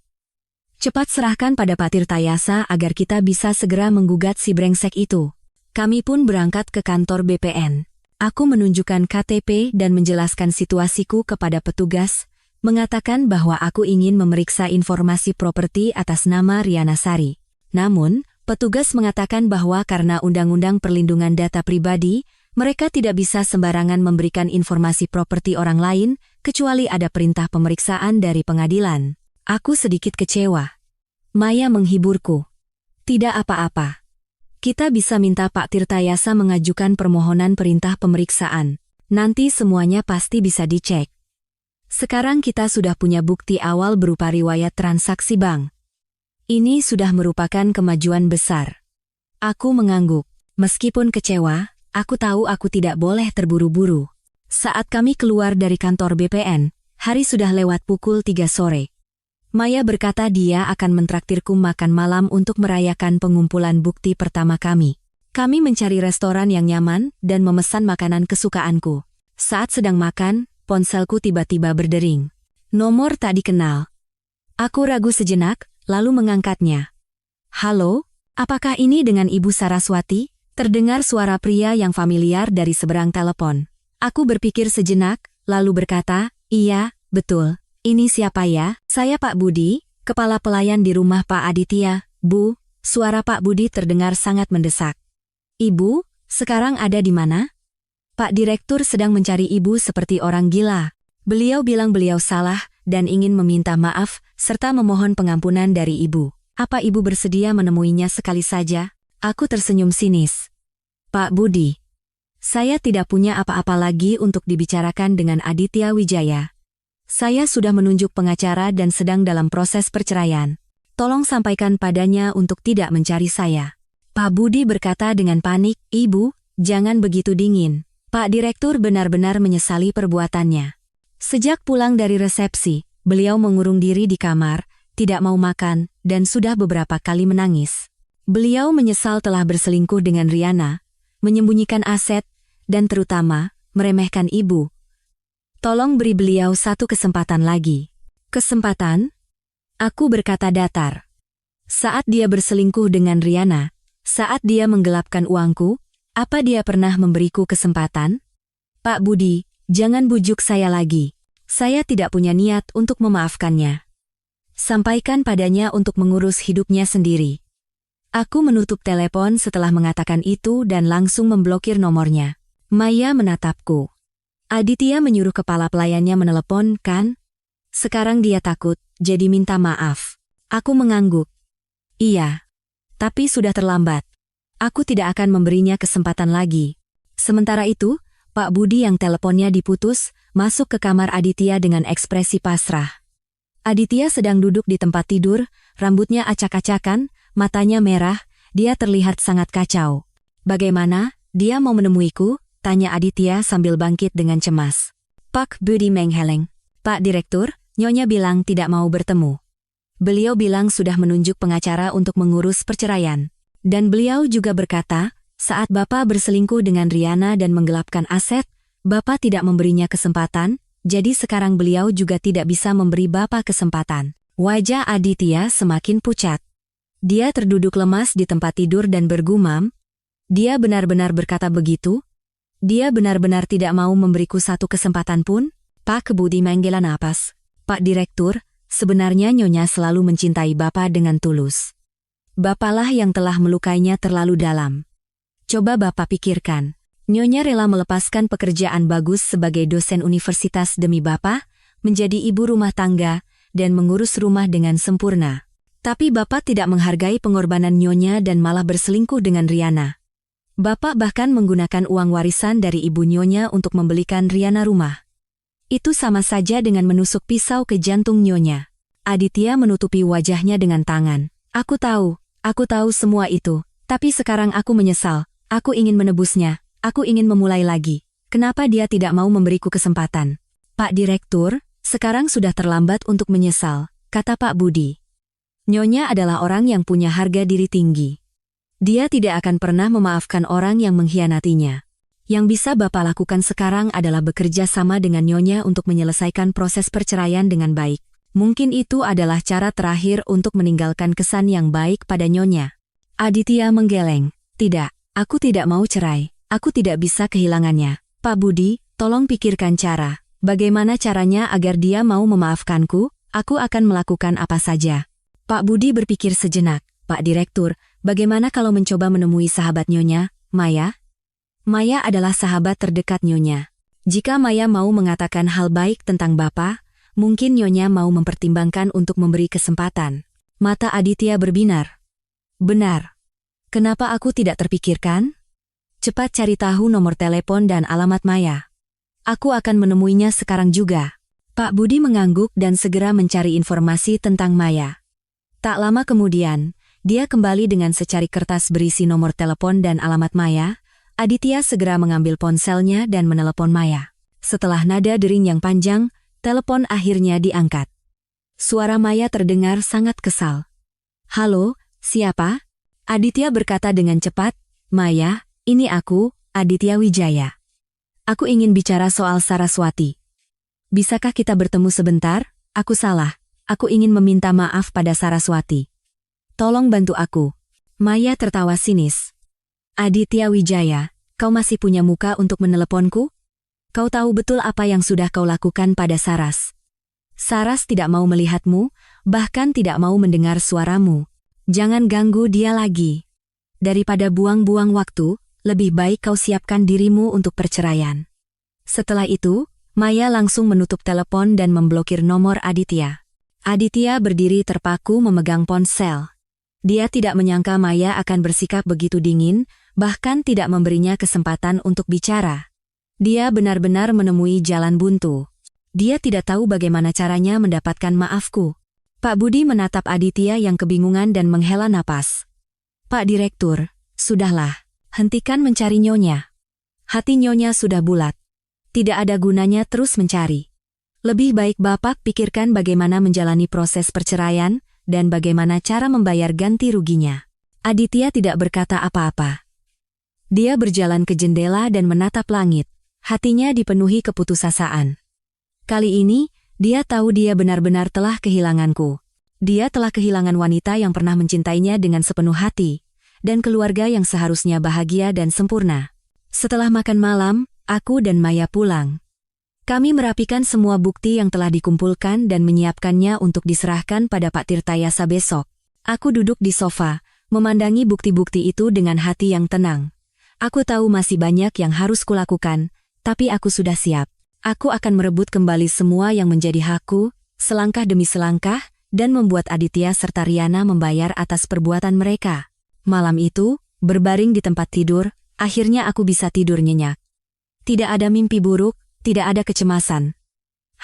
Cepat serahkan pada Pak Tirtayasa agar kita bisa segera menggugat si brengsek itu. Kami pun berangkat ke kantor BPN. Aku menunjukkan KTP dan menjelaskan situasiku kepada petugas, mengatakan bahwa aku ingin memeriksa informasi properti atas nama Riana Sari. Namun, petugas mengatakan bahwa karena Undang-Undang Perlindungan Data Pribadi, mereka tidak bisa sembarangan memberikan informasi properti orang lain, kecuali ada perintah pemeriksaan dari pengadilan. Aku sedikit kecewa. Maya menghiburku. Tidak apa-apa. Kita bisa minta Pak Tirtayasa mengajukan permohonan perintah pemeriksaan. Nanti semuanya pasti bisa dicek. Sekarang kita sudah punya bukti awal berupa riwayat transaksi bank. Ini sudah merupakan kemajuan besar. Aku mengangguk. Meskipun kecewa, aku tahu aku tidak boleh terburu-buru. Saat kami keluar dari kantor BPN, hari sudah lewat pukul 3 sore. Maya berkata dia akan mentraktirku makan malam untuk merayakan pengumpulan bukti pertama kami. Kami mencari restoran yang nyaman dan memesan makanan kesukaanku. Saat sedang makan, ponselku tiba-tiba berdering. Nomor tak dikenal. Aku ragu sejenak, lalu mengangkatnya. Halo, apakah ini dengan Ibu Saraswati? Terdengar suara pria yang familiar dari seberang telepon. Aku berpikir sejenak, lalu berkata, iya, betul. Ini siapa ya? Saya Pak Budi, kepala pelayan di rumah Pak Aditya. Bu, suara Pak Budi terdengar sangat mendesak. Ibu, sekarang ada di mana? Pak Direktur sedang mencari ibu seperti orang gila. Beliau bilang beliau salah dan ingin meminta maaf serta memohon pengampunan dari ibu. Apa ibu bersedia menemuinya sekali saja? Aku tersenyum sinis. Pak Budi, saya tidak punya apa-apa lagi untuk dibicarakan dengan Aditya Wijaya. Saya sudah menunjuk pengacara dan sedang dalam proses perceraian. Tolong sampaikan padanya untuk tidak mencari saya. Pak Budi berkata dengan panik, Ibu, jangan begitu dingin. Pak Direktur benar-benar menyesali perbuatannya. Sejak pulang dari resepsi, beliau mengurung diri di kamar, tidak mau makan, dan sudah beberapa kali menangis. Beliau menyesal telah berselingkuh dengan Riana, menyembunyikan aset, dan terutama, meremehkan ibu. Tolong beri beliau satu kesempatan lagi. Kesempatan? Aku berkata datar. Saat dia berselingkuh dengan Riana, saat dia menggelapkan uangku, apa dia pernah memberiku kesempatan? Pak Budi, jangan bujuk saya lagi. Saya tidak punya niat untuk memaafkannya. Sampaikan padanya untuk mengurus hidupnya sendiri. Aku menutup telepon setelah mengatakan itu dan langsung memblokir nomornya. Maya menatapku. Aditya menyuruh kepala pelayannya menelepon, kan? Sekarang dia takut, jadi minta maaf. Aku mengangguk. Iya. Tapi sudah terlambat. Aku tidak akan memberinya kesempatan lagi. Sementara itu, Pak Budi yang teleponnya diputus, masuk ke kamar Aditya dengan ekspresi pasrah. Aditya sedang duduk di tempat tidur, rambutnya acak-acakan, matanya merah, dia terlihat sangat kacau. Bagaimana, dia mau menemuiku? Tanya Aditya sambil bangkit dengan cemas. Pak Budi mengheleng. Pak Direktur, Nyonya bilang tidak mau bertemu. Beliau bilang sudah menunjuk pengacara untuk mengurus perceraian. Dan beliau juga berkata, saat Bapak berselingkuh dengan Riana dan menggelapkan aset, Bapak tidak memberinya kesempatan, jadi sekarang beliau juga tidak bisa memberi Bapak kesempatan. Wajah Aditya semakin pucat. Dia terduduk lemas di tempat tidur dan bergumam. Dia benar-benar berkata begitu? Dia benar-benar tidak mau memberiku satu kesempatan pun? Pak Budi menghela napas. Pak Direktur, sebenarnya Nyonya selalu mencintai Bapak dengan tulus. Bapaklah yang telah melukainya terlalu dalam. Coba Bapak pikirkan, Nyonya rela melepaskan pekerjaan bagus sebagai dosen universitas demi Bapak, menjadi ibu rumah tangga, dan mengurus rumah dengan sempurna. Tapi Bapak tidak menghargai pengorbanan Nyonya dan malah berselingkuh dengan Riana. Bapak bahkan menggunakan uang warisan dari ibu Nyonya untuk membelikan Riana rumah. Itu sama saja dengan menusuk pisau ke jantung Nyonya. Aditya menutupi wajahnya dengan tangan. Aku tahu semua itu, tapi sekarang aku menyesal. Aku ingin menebusnya, aku ingin memulai lagi. Kenapa dia tidak mau memberiku kesempatan? Pak Direktur, sekarang sudah terlambat untuk menyesal, kata Pak Budi. Nyonya adalah orang yang punya harga diri tinggi. Dia tidak akan pernah memaafkan orang yang mengkhianatinya. Yang bisa Bapak lakukan sekarang adalah bekerja sama dengan Nyonya untuk menyelesaikan proses perceraian dengan baik. Mungkin itu adalah cara terakhir untuk meninggalkan kesan yang baik pada Nyonya. Aditya menggeleng. Tidak, aku tidak mau cerai. Aku tidak bisa kehilangannya. Pak Budi, tolong pikirkan cara. Bagaimana caranya agar dia mau memaafkanku? Aku akan melakukan apa saja. Pak Budi berpikir sejenak. Pak Direktur, bagaimana kalau mencoba menemui sahabat Nyonya, Maya? Maya adalah sahabat terdekat Nyonya. Jika Maya mau mengatakan hal baik tentang Bapak, mungkin Nyonya mau mempertimbangkan untuk memberi kesempatan. Mata Aditya berbinar. Benar. Kenapa aku tidak terpikirkan? Cepat cari tahu nomor telepon dan alamat Maya. Aku akan menemuinya sekarang juga. Pak Budi mengangguk dan segera mencari informasi tentang Maya. Tak lama kemudian, dia kembali dengan secari kertas berisi nomor telepon dan alamat Maya. Aditya segera mengambil ponselnya dan menelepon Maya. Setelah nada dering yang panjang, telepon akhirnya diangkat. Suara Maya terdengar sangat kesal. Halo, siapa? Aditya berkata dengan cepat, Maya, ini aku, Aditya Wijaya. Aku ingin bicara soal Saraswati. Bisakah kita bertemu sebentar? Aku salah. Aku ingin meminta maaf pada Saraswati. Tolong bantu aku. Maya tertawa sinis. Aditya Wijaya, kau masih punya muka untuk meneleponku? Kau tahu betul apa yang sudah kau lakukan pada Saras. Saras tidak mau melihatmu, bahkan tidak mau mendengar suaramu. Jangan ganggu dia lagi. Daripada buang-buang waktu, lebih baik kau siapkan dirimu untuk perceraian. Setelah itu, Maya langsung menutup telepon dan memblokir nomor Aditya. Aditya berdiri terpaku memegang ponsel. Dia tidak menyangka Maya akan bersikap begitu dingin, bahkan tidak memberinya kesempatan untuk bicara. Dia benar-benar menemui jalan buntu. Dia tidak tahu bagaimana caranya mendapatkan maafku. Pak Budi menatap Aditya yang kebingungan dan menghela napas. Pak Direktur, sudahlah. Hentikan mencari Nyonya. Hati Nyonya sudah bulat. Tidak ada gunanya terus mencari. Lebih baik Bapak pikirkan bagaimana menjalani proses perceraian dan bagaimana cara membayar ganti ruginya. Aditya tidak berkata apa-apa. Dia berjalan ke jendela dan menatap langit. Hatinya dipenuhi keputusasaan. Kali ini, dia tahu dia benar-benar telah kehilanganku. Dia telah kehilangan wanita yang pernah mencintainya dengan sepenuh hati. Dan keluarga yang seharusnya bahagia dan sempurna. Setelah makan malam, aku dan Maya pulang. Kami merapikan semua bukti yang telah dikumpulkan dan menyiapkannya untuk diserahkan pada Pak Tirtayasa besok. Aku duduk di sofa, memandangi bukti-bukti itu dengan hati yang tenang. Aku tahu masih banyak yang harus kulakukan, tapi aku sudah siap. Aku akan merebut kembali semua yang menjadi hakku, selangkah demi selangkah, dan membuat Aditya serta Riana membayar atas perbuatan mereka. Malam itu, berbaring di tempat tidur, akhirnya aku bisa tidur nyenyak. Tidak ada mimpi buruk, tidak ada kecemasan.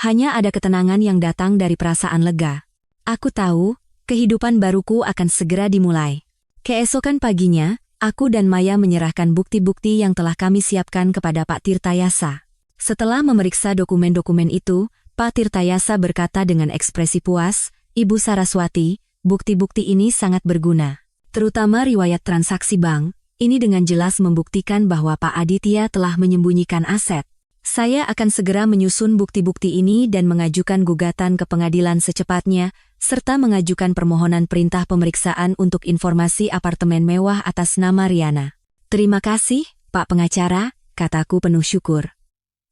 Hanya ada ketenangan yang datang dari perasaan lega. Aku tahu, kehidupan baruku akan segera dimulai. Keesokan paginya, aku dan Maya menyerahkan bukti-bukti yang telah kami siapkan kepada Pak Tirtayasa. Setelah memeriksa dokumen-dokumen itu, Pak Tirtayasa berkata dengan ekspresi puas, Ibu Saraswati, bukti-bukti ini sangat berguna. Terutama riwayat transaksi bank, ini dengan jelas membuktikan bahwa Pak Aditya telah menyembunyikan aset. Saya akan segera menyusun bukti-bukti ini dan mengajukan gugatan ke pengadilan secepatnya, serta mengajukan permohonan perintah pemeriksaan untuk informasi apartemen mewah atas nama Riana. Terima kasih, Pak Pengacara, kataku penuh syukur.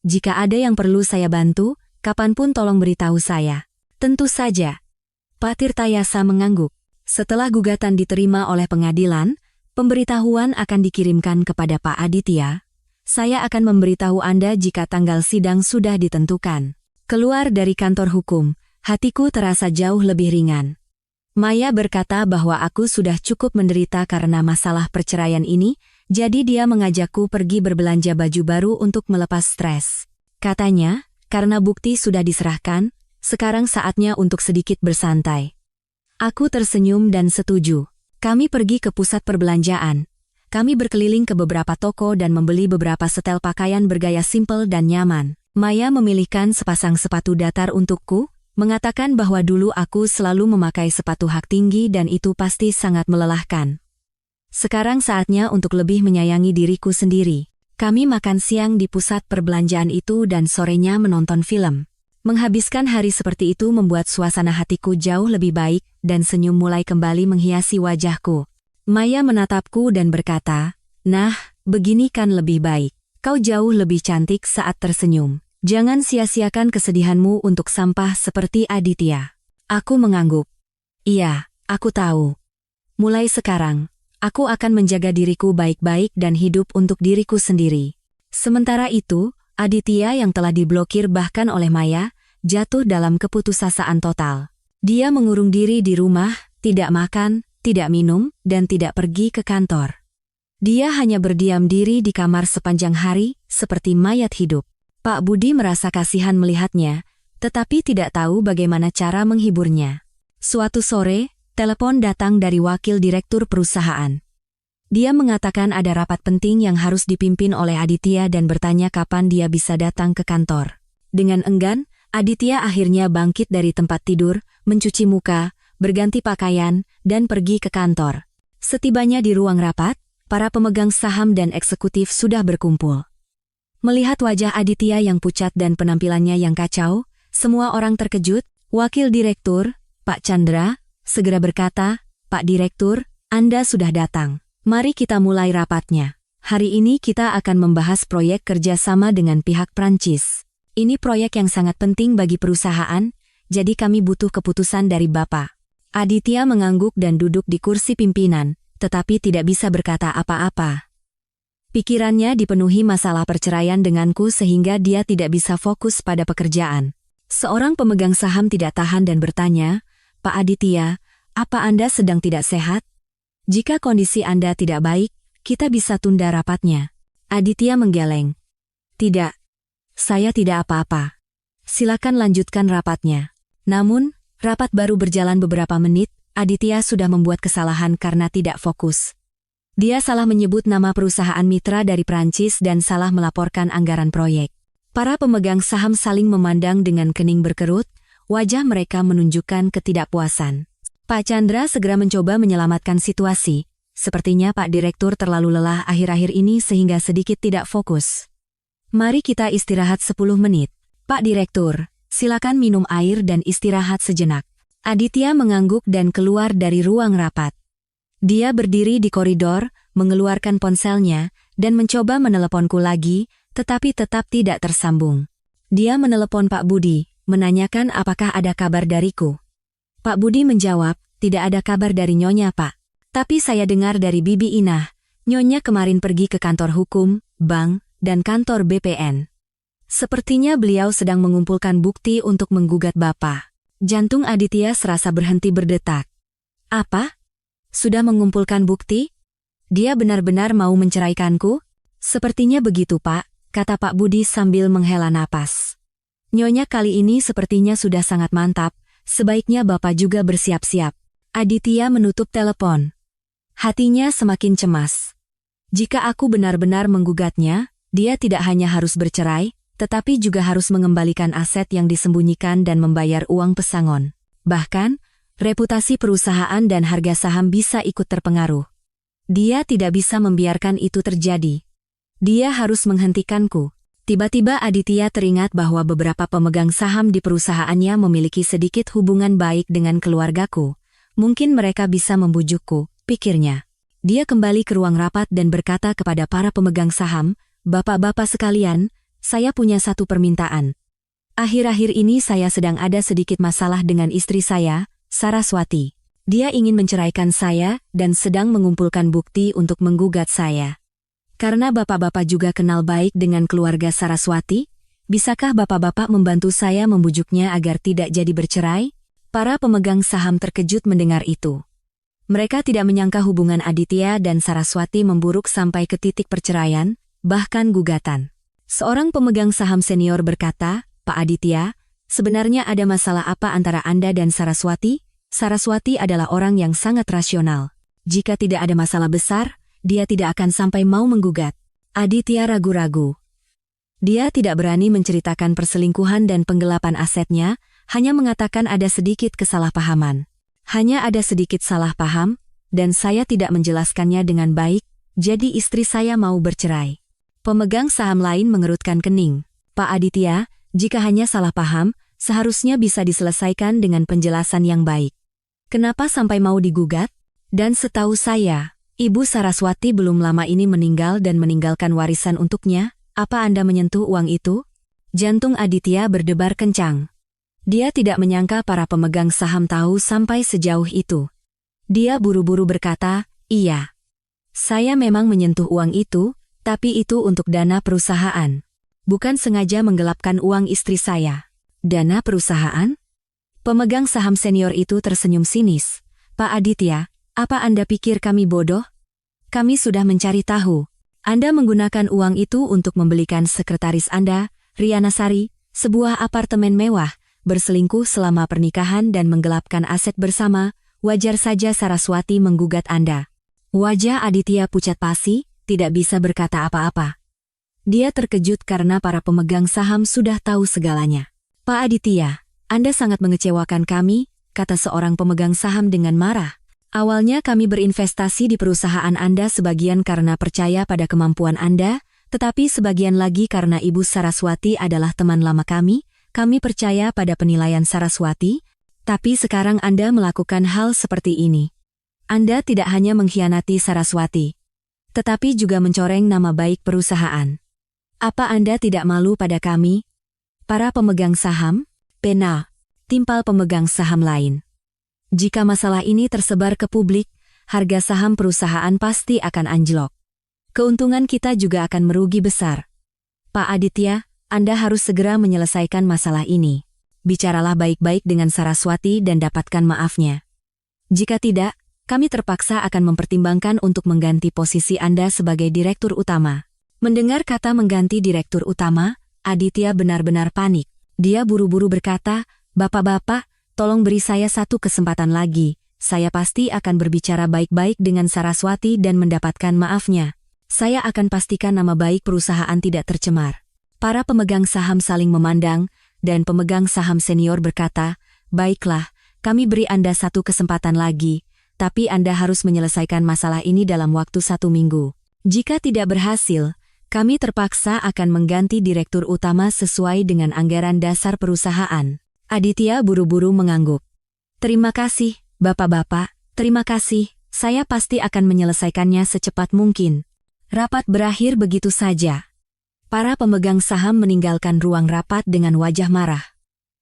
Jika ada yang perlu saya bantu, kapanpun tolong beritahu saya. Tentu saja. Pak Tirtayasa mengangguk. Setelah gugatan diterima oleh pengadilan, pemberitahuan akan dikirimkan kepada Pak Aditya. Saya akan memberitahu Anda jika tanggal sidang sudah ditentukan. Keluar dari kantor hukum, hatiku terasa jauh lebih ringan. Maya berkata bahwa aku sudah cukup menderita karena masalah perceraian ini, jadi dia mengajakku pergi berbelanja baju baru untuk melepas stres. Katanya, karena bukti sudah diserahkan, sekarang saatnya untuk sedikit bersantai. Aku tersenyum dan setuju. Kami pergi ke pusat perbelanjaan. Kami berkeliling ke beberapa toko dan membeli beberapa setel pakaian bergaya simpel dan nyaman. Maya memilihkan sepasang sepatu datar untukku, mengatakan bahwa dulu aku selalu memakai sepatu hak tinggi dan itu pasti sangat melelahkan. Sekarang saatnya untuk lebih menyayangi diriku sendiri. Kami makan siang di pusat perbelanjaan itu dan sorenya menonton film. Menghabiskan hari seperti itu membuat suasana hatiku jauh lebih baik dan senyum mulai kembali menghiasi wajahku. Maya menatapku dan berkata, "Nah, begini kan lebih baik. Kau jauh lebih cantik saat tersenyum. Jangan sia-siakan kesedihanmu untuk sampah seperti Aditya." Aku mengangguk. Iya, aku tahu. Mulai sekarang, aku akan menjaga diriku baik-baik dan hidup untuk diriku sendiri. Sementara itu, Aditya yang telah diblokir bahkan oleh Maya, jatuh dalam keputusasaan total. Dia mengurung diri di rumah, tidak makan, tidak minum, dan tidak pergi ke kantor. Dia hanya berdiam diri di kamar sepanjang hari, seperti mayat hidup. Pak Budi merasa kasihan melihatnya, tetapi tidak tahu bagaimana cara menghiburnya. Suatu sore, telepon datang dari wakil direktur perusahaan. Dia mengatakan ada rapat penting yang harus dipimpin oleh Aditya dan bertanya kapan dia bisa datang ke kantor. Dengan enggan, Aditya akhirnya bangkit dari tempat tidur, mencuci muka, berganti pakaian, dan pergi ke kantor. Setibanya di ruang rapat, para pemegang saham dan eksekutif sudah berkumpul. Melihat wajah Aditya yang pucat dan penampilannya yang kacau, semua orang terkejut. Wakil direktur, Pak Chandra, segera berkata, "Pak Direktur, Anda sudah datang. Mari kita mulai rapatnya. Hari ini kita akan membahas proyek kerjasama dengan pihak Prancis. Ini proyek yang sangat penting bagi perusahaan, jadi kami butuh keputusan dari Bapak." Aditya mengangguk dan duduk di kursi pimpinan, tetapi tidak bisa berkata apa-apa. Pikirannya dipenuhi masalah perceraian denganku sehingga dia tidak bisa fokus pada pekerjaan. Seorang pemegang saham tidak tahan dan bertanya, "Pak Aditya, apa Anda sedang tidak sehat? Jika kondisi Anda tidak baik, kita bisa tunda rapatnya." Aditya menggeleng. "Tidak. Saya tidak apa-apa. Silakan lanjutkan rapatnya." Namun, rapat baru berjalan beberapa menit, Aditya sudah membuat kesalahan karena tidak fokus. Dia salah menyebut nama perusahaan mitra dari Prancis dan salah melaporkan anggaran proyek. Para pemegang saham saling memandang dengan kening berkerut, wajah mereka menunjukkan ketidakpuasan. Pak Chandra segera mencoba menyelamatkan situasi. Sepertinya Pak Direktur terlalu lelah akhir-akhir ini sehingga sedikit tidak fokus. "Mari kita istirahat 10 menit. Pak Direktur, silakan minum air dan istirahat sejenak." Aditya mengangguk dan keluar dari ruang rapat. Dia berdiri di koridor, mengeluarkan ponselnya, dan mencoba meneleponku lagi, tetapi tetap tidak tersambung. Dia menelepon Pak Budi, menanyakan apakah ada kabar dariku. Pak Budi menjawab, "Tidak ada kabar dari Nyonya, Pak. Tapi saya dengar dari Bibi Inah, Nyonya kemarin pergi ke kantor hukum, bank, dan kantor BPN. Sepertinya beliau sedang mengumpulkan bukti untuk menggugat Bapak." Jantung Aditya serasa berhenti berdetak. "Apa? Sudah mengumpulkan bukti? Dia benar-benar mau menceraikanku?" "Sepertinya begitu, Pak," kata Pak Budi sambil menghela napas. "Nyonya kali ini sepertinya sudah sangat mantap, sebaiknya Bapak juga bersiap-siap." Aditya menutup telepon. Hatinya semakin cemas. Jika aku benar-benar menggugatnya, dia tidak hanya harus bercerai, tetapi juga harus mengembalikan aset yang disembunyikan dan membayar uang pesangon. Bahkan, reputasi perusahaan dan harga saham bisa ikut terpengaruh. Dia tidak bisa membiarkan itu terjadi. Dia harus menghentikanku. Tiba-tiba Aditya teringat bahwa beberapa pemegang saham di perusahaannya memiliki sedikit hubungan baik dengan keluargaku. Mungkin mereka bisa membujukku, pikirnya. Dia kembali ke ruang rapat dan berkata kepada para pemegang saham, "Bapak-bapak sekalian, saya punya satu permintaan." Akhir-akhir ini saya sedang ada sedikit masalah dengan istri saya, Saraswati. Dia ingin menceraikan saya dan sedang mengumpulkan bukti untuk menggugat saya. Karena bapak-bapak juga kenal baik dengan keluarga Saraswati, bisakah bapak-bapak membantu saya membujuknya agar tidak jadi bercerai? Para pemegang saham terkejut mendengar itu. Mereka tidak menyangka hubungan Aditya dan Saraswati memburuk sampai ke titik perceraian, bahkan gugatan. Seorang pemegang saham senior berkata, "Pak Aditya, sebenarnya ada masalah apa antara Anda dan Saraswati? Saraswati adalah orang yang sangat rasional. Jika tidak ada masalah besar, dia tidak akan sampai mau menggugat." Aditya ragu-ragu. Dia tidak berani menceritakan perselingkuhan dan penggelapan asetnya, hanya mengatakan ada sedikit kesalahpahaman. Hanya ada sedikit salah paham, dan saya tidak menjelaskannya dengan baik, jadi istri saya mau bercerai. Pemegang saham lain mengerutkan kening. "Pak Aditya, jika hanya salah paham, seharusnya bisa diselesaikan dengan penjelasan yang baik. Kenapa sampai mau digugat? Dan setahu saya, Ibu Saraswati belum lama ini meninggal dan meninggalkan warisan untuknya. Apa Anda menyentuh uang itu?" Jantung Aditya berdebar kencang. Dia tidak menyangka para pemegang saham tahu sampai sejauh itu. Dia buru-buru berkata, "Iya. Saya memang menyentuh uang itu, tapi itu untuk dana perusahaan. Bukan sengaja menggelapkan uang istri saya." "Dana perusahaan?" Pemegang saham senior itu tersenyum sinis. "Pak Aditya, apa Anda pikir kami bodoh? Kami sudah mencari tahu. Anda menggunakan uang itu untuk membelikan sekretaris Anda, Riana Sari, sebuah apartemen mewah, berselingkuh selama pernikahan dan menggelapkan aset bersama. Wajar saja Saraswati menggugat Anda." Wajah Aditya pucat pasi, tidak bisa berkata apa-apa. Dia terkejut karena para pemegang saham sudah tahu segalanya. "Pak Aditya, Anda sangat mengecewakan kami," kata seorang pemegang saham dengan marah. "Awalnya kami berinvestasi di perusahaan Anda sebagian karena percaya pada kemampuan Anda, tetapi sebagian lagi karena Ibu Saraswati adalah teman lama kami percaya pada penilaian Saraswati, tapi sekarang Anda melakukan hal seperti ini. Anda tidak hanya mengkhianati Saraswati, tetapi juga mencoreng nama baik perusahaan. Apa Anda tidak malu pada kami?" Para pemegang saham, pena, timpal pemegang saham lain. Jika masalah ini tersebar ke publik, harga saham perusahaan pasti akan anjlok. Keuntungan kita juga akan merugi besar. Pak Aditya, Anda harus segera menyelesaikan masalah ini. Bicaralah baik-baik dengan Saraswati dan dapatkan maafnya. Jika tidak, kami terpaksa akan mempertimbangkan untuk mengganti posisi Anda sebagai direktur utama. Mendengar kata mengganti direktur utama, Aditya benar-benar panik. Dia buru-buru berkata, "Bapak-bapak, tolong beri saya satu kesempatan lagi. Saya pasti akan berbicara baik-baik dengan Saraswati dan mendapatkan maafnya. Saya akan pastikan nama baik perusahaan tidak tercemar." Para pemegang saham saling memandang, dan pemegang saham senior berkata, "Baiklah, kami beri Anda satu kesempatan lagi, tapi Anda harus menyelesaikan masalah ini dalam waktu 1 minggu. Jika tidak berhasil, kami terpaksa akan mengganti direktur utama sesuai dengan anggaran dasar perusahaan." Aditya buru-buru mengangguk. "Terima kasih, bapak-bapak, terima kasih, saya pasti akan menyelesaikannya secepat mungkin." Rapat berakhir begitu saja. Para pemegang saham meninggalkan ruang rapat dengan wajah marah.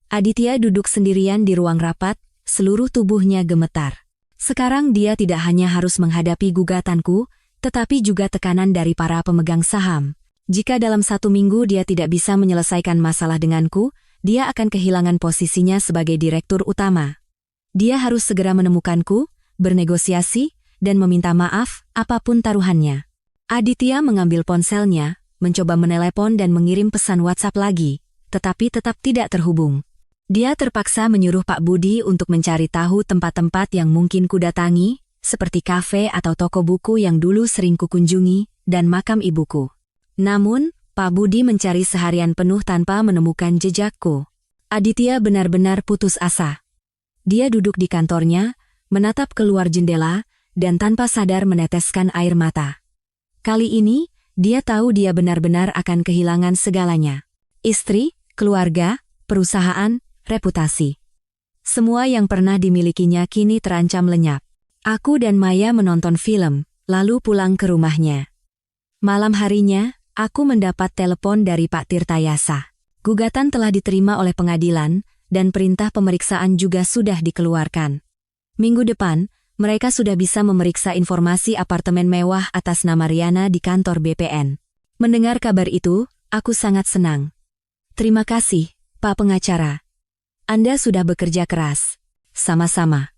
Aditya duduk sendirian di ruang rapat, seluruh tubuhnya gemetar. Sekarang dia tidak hanya harus menghadapi gugatanku, tetapi juga tekanan dari para pemegang saham. Jika dalam 1 minggu dia tidak bisa menyelesaikan masalah denganku, dia akan kehilangan posisinya sebagai direktur utama. Dia harus segera menemukanku, bernegosiasi, dan meminta maaf, apapun taruhannya. Aditya mengambil ponselnya, mencoba menelepon dan mengirim pesan WhatsApp lagi, tetapi tetap tidak terhubung. Dia terpaksa menyuruh Pak Budi untuk mencari tahu tempat-tempat yang mungkin kudatangi, seperti kafe atau toko buku yang dulu sering kukunjungi, dan makam ibuku. Namun, Pak Budi mencari seharian penuh tanpa menemukan jejakku. Aditya benar-benar putus asa. Dia duduk di kantornya, menatap keluar jendela, dan tanpa sadar meneteskan air mata. Kali ini, dia tahu dia benar-benar akan kehilangan segalanya. Istri, keluarga, perusahaan, reputasi. Semua yang pernah dimilikinya kini terancam lenyap. Aku dan Maya menonton film, lalu pulang ke rumahnya. Malam harinya, aku mendapat telepon dari Pak Tirtayasa. Gugatan telah diterima oleh pengadilan, dan perintah pemeriksaan juga sudah dikeluarkan. Minggu depan, mereka sudah bisa memeriksa informasi apartemen mewah atas nama Riana di kantor BPN. Mendengar kabar itu, aku sangat senang. Terima kasih, Pak Pengacara. Anda sudah bekerja keras. Sama-sama.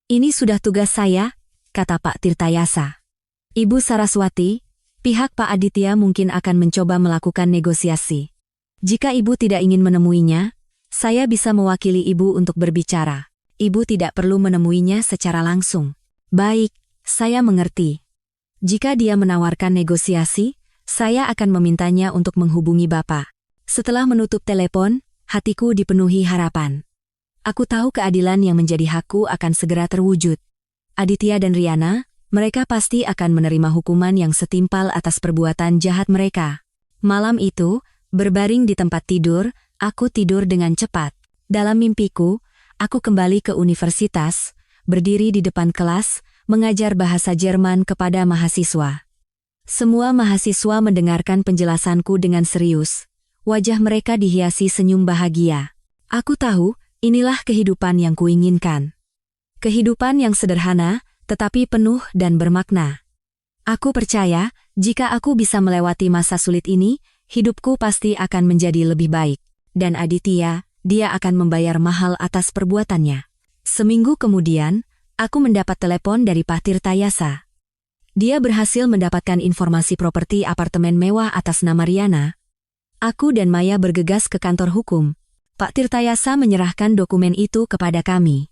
Ini sudah tugas saya, kata Pak Tirtayasa. Ibu Saraswati, pihak Pak Aditya mungkin akan mencoba melakukan negosiasi. Jika ibu tidak ingin menemuinya, saya bisa mewakili ibu untuk berbicara. Ibu tidak perlu menemuinya secara langsung. Baik, saya mengerti. Jika dia menawarkan negosiasi, saya akan memintanya untuk menghubungi Bapak. Setelah menutup telepon, hatiku dipenuhi harapan. Aku tahu keadilan yang menjadi hakku akan segera terwujud. Aditya dan Riana, mereka pasti akan menerima hukuman yang setimpal atas perbuatan jahat mereka. Malam itu, berbaring di tempat tidur, aku tidur dengan cepat. Dalam mimpiku, aku kembali ke universitas, berdiri di depan kelas, mengajar bahasa Jerman kepada mahasiswa. Semua mahasiswa mendengarkan penjelasanku dengan serius. Wajah mereka dihiasi senyum bahagia. Aku tahu, inilah kehidupan yang kuinginkan. Kehidupan yang sederhana, tetapi penuh dan bermakna. Aku percaya, jika aku bisa melewati masa sulit ini, hidupku pasti akan menjadi lebih baik. Dan Aditya, dia akan membayar mahal atas perbuatannya. Seminggu kemudian, aku mendapat telepon dari Pak Tirtayasa. Dia berhasil mendapatkan informasi properti apartemen mewah atas nama Riana. Aku dan Maya bergegas ke kantor hukum. Pak Tirtayasa menyerahkan dokumen itu kepada kami.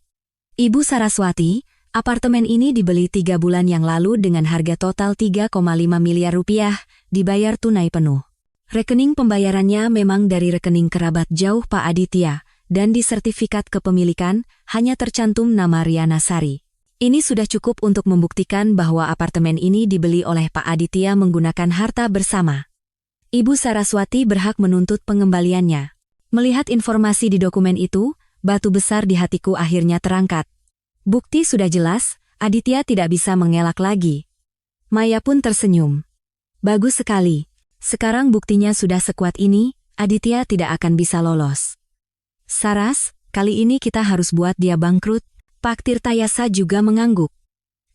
Ibu Saraswati, apartemen ini dibeli 3 bulan yang lalu dengan harga total 3,5 miliar rupiah, dibayar tunai penuh. Rekening pembayarannya memang dari rekening kerabat jauh Pak Aditya, dan di sertifikat kepemilikan hanya tercantum nama Riana Sari. Ini sudah cukup untuk membuktikan bahwa apartemen ini dibeli oleh Pak Aditya menggunakan harta bersama. Ibu Saraswati berhak menuntut pengembaliannya. Melihat informasi di dokumen itu, batu besar di hatiku akhirnya terangkat. Bukti sudah jelas, Aditya tidak bisa mengelak lagi. Maya pun tersenyum. Bagus sekali. Sekarang buktinya sudah sekuat ini, Aditya tidak akan bisa lolos. Saras, kali ini kita harus buat dia bangkrut. Pak Tirtayasa juga mengangguk.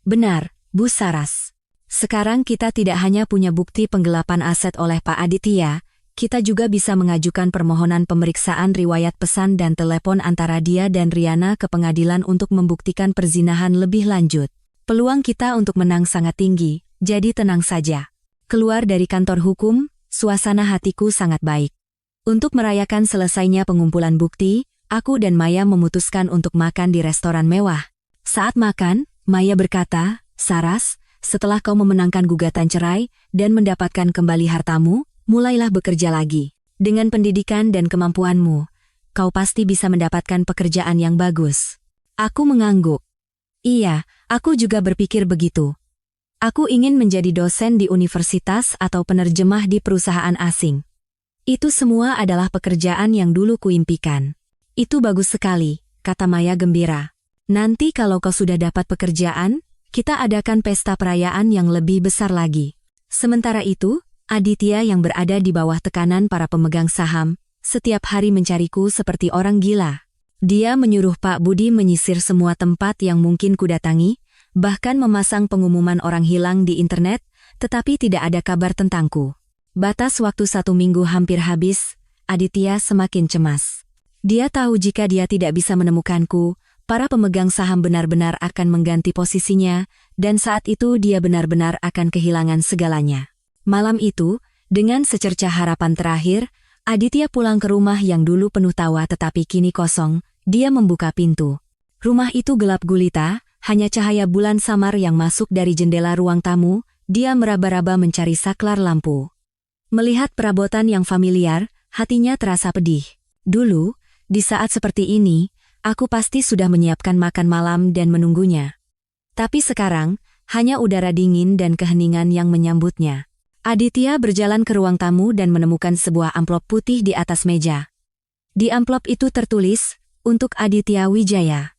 Benar, Bu Saras. Sekarang kita tidak hanya punya bukti penggelapan aset oleh Pak Aditya, kita juga bisa mengajukan permohonan pemeriksaan riwayat pesan dan telepon antara dia dan Riana ke pengadilan untuk membuktikan perzinahan lebih lanjut. Peluang kita untuk menang sangat tinggi, jadi tenang saja. Keluar dari kantor hukum, suasana hatiku sangat baik. Untuk merayakan selesainya pengumpulan bukti, aku dan Maya memutuskan untuk makan di restoran mewah. Saat makan, Maya berkata, Saras, setelah kau memenangkan gugatan cerai dan mendapatkan kembali hartamu, mulailah bekerja lagi. Dengan pendidikan dan kemampuanmu, kau pasti bisa mendapatkan pekerjaan yang bagus. Aku mengangguk. Iya, aku juga berpikir begitu. Aku ingin menjadi dosen di universitas atau penerjemah di perusahaan asing. Itu semua adalah pekerjaan yang dulu kuimpikan. Itu bagus sekali, kata Maya gembira. Nanti kalau kau sudah dapat pekerjaan, kita adakan pesta perayaan yang lebih besar lagi. Sementara itu, Aditya yang berada di bawah tekanan para pemegang saham, setiap hari mencariku seperti orang gila. Dia menyuruh Pak Budi menyisir semua tempat yang mungkin kudatangi, bahkan memasang pengumuman orang hilang di internet, tetapi tidak ada kabar tentangku. Batas waktu 1 minggu hampir habis, Aditya semakin cemas. Dia tahu jika dia tidak bisa menemukanku, para pemegang saham benar-benar akan mengganti posisinya, dan saat itu dia benar-benar akan kehilangan segalanya. Malam itu, dengan secercah harapan terakhir, Aditya pulang ke rumah yang dulu penuh tawa tetapi kini kosong. Dia membuka pintu. Rumah itu gelap gulita, hanya cahaya bulan samar yang masuk dari jendela ruang tamu. Dia meraba-raba mencari saklar lampu. Melihat perabotan yang familiar, hatinya terasa pedih. Dulu, di saat seperti ini, aku pasti sudah menyiapkan makan malam dan menunggunya. Tapi sekarang, hanya udara dingin dan keheningan yang menyambutnya. Aditya berjalan ke ruang tamu dan menemukan sebuah amplop putih di atas meja. Di amplop itu tertulis, untuk Aditya Wijaya.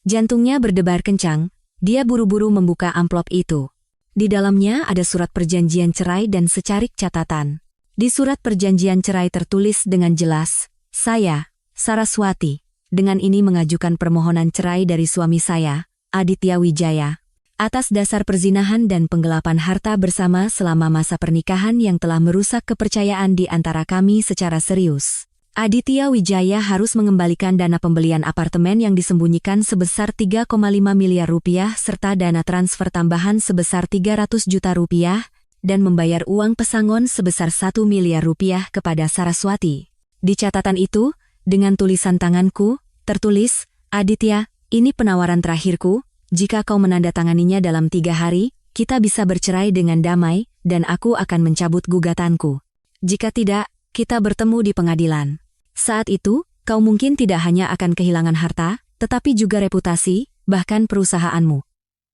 Jantungnya berdebar kencang, dia buru-buru membuka amplop itu. Di dalamnya ada surat perjanjian cerai dan secarik catatan. Di surat perjanjian cerai tertulis dengan jelas, "Saya, Saraswati, dengan ini mengajukan permohonan cerai dari suami saya, Aditya Wijaya, atas dasar perzinahan dan penggelapan harta bersama selama masa pernikahan yang telah merusak kepercayaan di antara kami secara serius. Aditya Wijaya harus mengembalikan dana pembelian apartemen yang disembunyikan sebesar 3,5 miliar rupiah serta dana transfer tambahan sebesar 300 juta rupiah dan membayar uang pesangon sebesar 1 miliar rupiah kepada Saraswati." Di catatan itu, dengan tulisan tanganku, tertulis, "Aditya, ini penawaran terakhirku. Jika kau menandatanganinya dalam 3 hari, kita bisa bercerai dengan damai dan aku akan mencabut gugatanku. Jika tidak, kita bertemu di pengadilan. Saat itu, kau mungkin tidak hanya akan kehilangan harta, tetapi juga reputasi, bahkan perusahaanmu.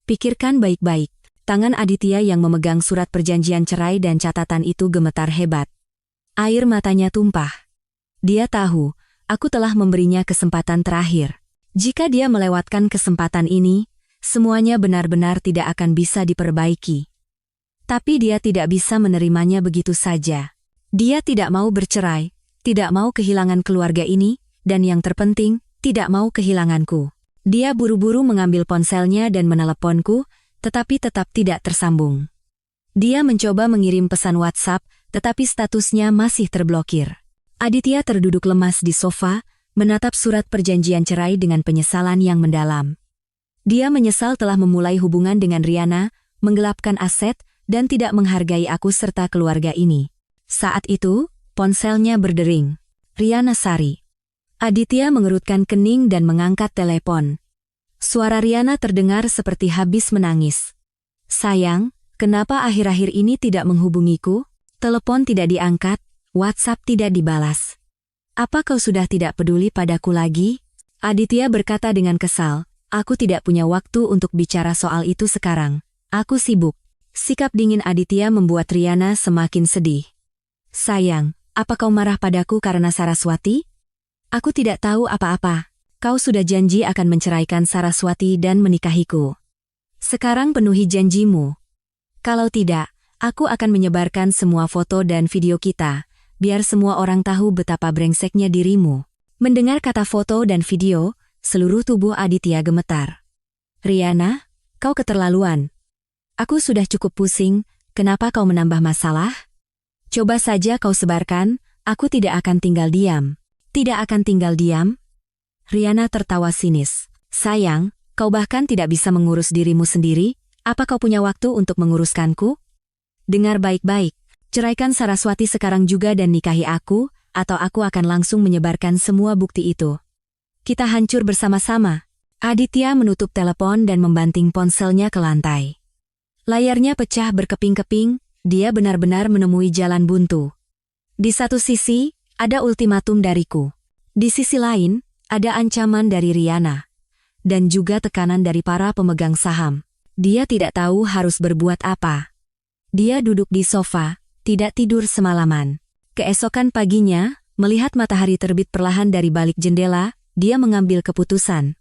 Pikirkan baik-baik." Tangan Aditya yang memegang surat perjanjian cerai dan catatan itu gemetar hebat. Air matanya tumpah. Dia tahu, aku telah memberinya kesempatan terakhir. Jika dia melewatkan kesempatan ini, semuanya benar-benar tidak akan bisa diperbaiki. Tapi dia tidak bisa menerimanya begitu saja. Dia tidak mau bercerai, tidak mau kehilangan keluarga ini, dan yang terpenting, tidak mau kehilanganku. Dia buru-buru mengambil ponselnya dan meneleponku, tetapi tetap tidak tersambung. Dia mencoba mengirim pesan WhatsApp, tetapi statusnya masih terblokir. Aditya terduduk lemas di sofa, menatap surat perjanjian cerai dengan penyesalan yang mendalam. Dia menyesal telah memulai hubungan dengan Riana, menggelapkan aset, dan tidak menghargai aku serta keluarga ini. Saat itu, ponselnya berdering. Riana Sari. Aditya mengerutkan kening dan mengangkat telepon. Suara Riana terdengar seperti habis menangis. "Sayang, kenapa akhir-akhir ini tidak menghubungiku? Telepon tidak diangkat, WhatsApp tidak dibalas. Apa kau sudah tidak peduli padaku lagi?" Aditya berkata dengan kesal, "Aku tidak punya waktu untuk bicara soal itu sekarang. Aku sibuk." Sikap dingin Aditya membuat Riana semakin sedih. "Sayang, apa kau marah padaku karena Saraswati? Aku tidak tahu apa-apa. Kau sudah janji akan menceraikan Saraswati dan menikahiku. Sekarang penuhi janjimu. Kalau tidak, aku akan menyebarkan semua foto dan video kita, biar semua orang tahu betapa brengseknya dirimu." Mendengar kata foto dan video, seluruh tubuh Aditya gemetar. "Riana, kau keterlaluan. Aku sudah cukup pusing, kenapa kau menambah masalah? Coba saja kau sebarkan, aku tidak akan tinggal diam." "Tidak akan tinggal diam?" Riana tertawa sinis. "Sayang, kau bahkan tidak bisa mengurus dirimu sendiri, apa kau punya waktu untuk menguruskanku? Dengar baik-baik, ceraikan Saraswati sekarang juga dan nikahi aku, atau aku akan langsung menyebarkan semua bukti itu. Kita hancur bersama-sama." Aditya menutup telepon dan membanting ponselnya ke lantai. Layarnya pecah berkeping-keping, dia benar-benar menemui jalan buntu. Di satu sisi, ada ultimatum dariku. Di sisi lain, ada ancaman dari Riana. Dan juga tekanan dari para pemegang saham. Dia tidak tahu harus berbuat apa. Dia duduk di sofa, tidak tidur semalaman. Keesokan paginya, melihat matahari terbit perlahan dari balik jendela, dia mengambil keputusan.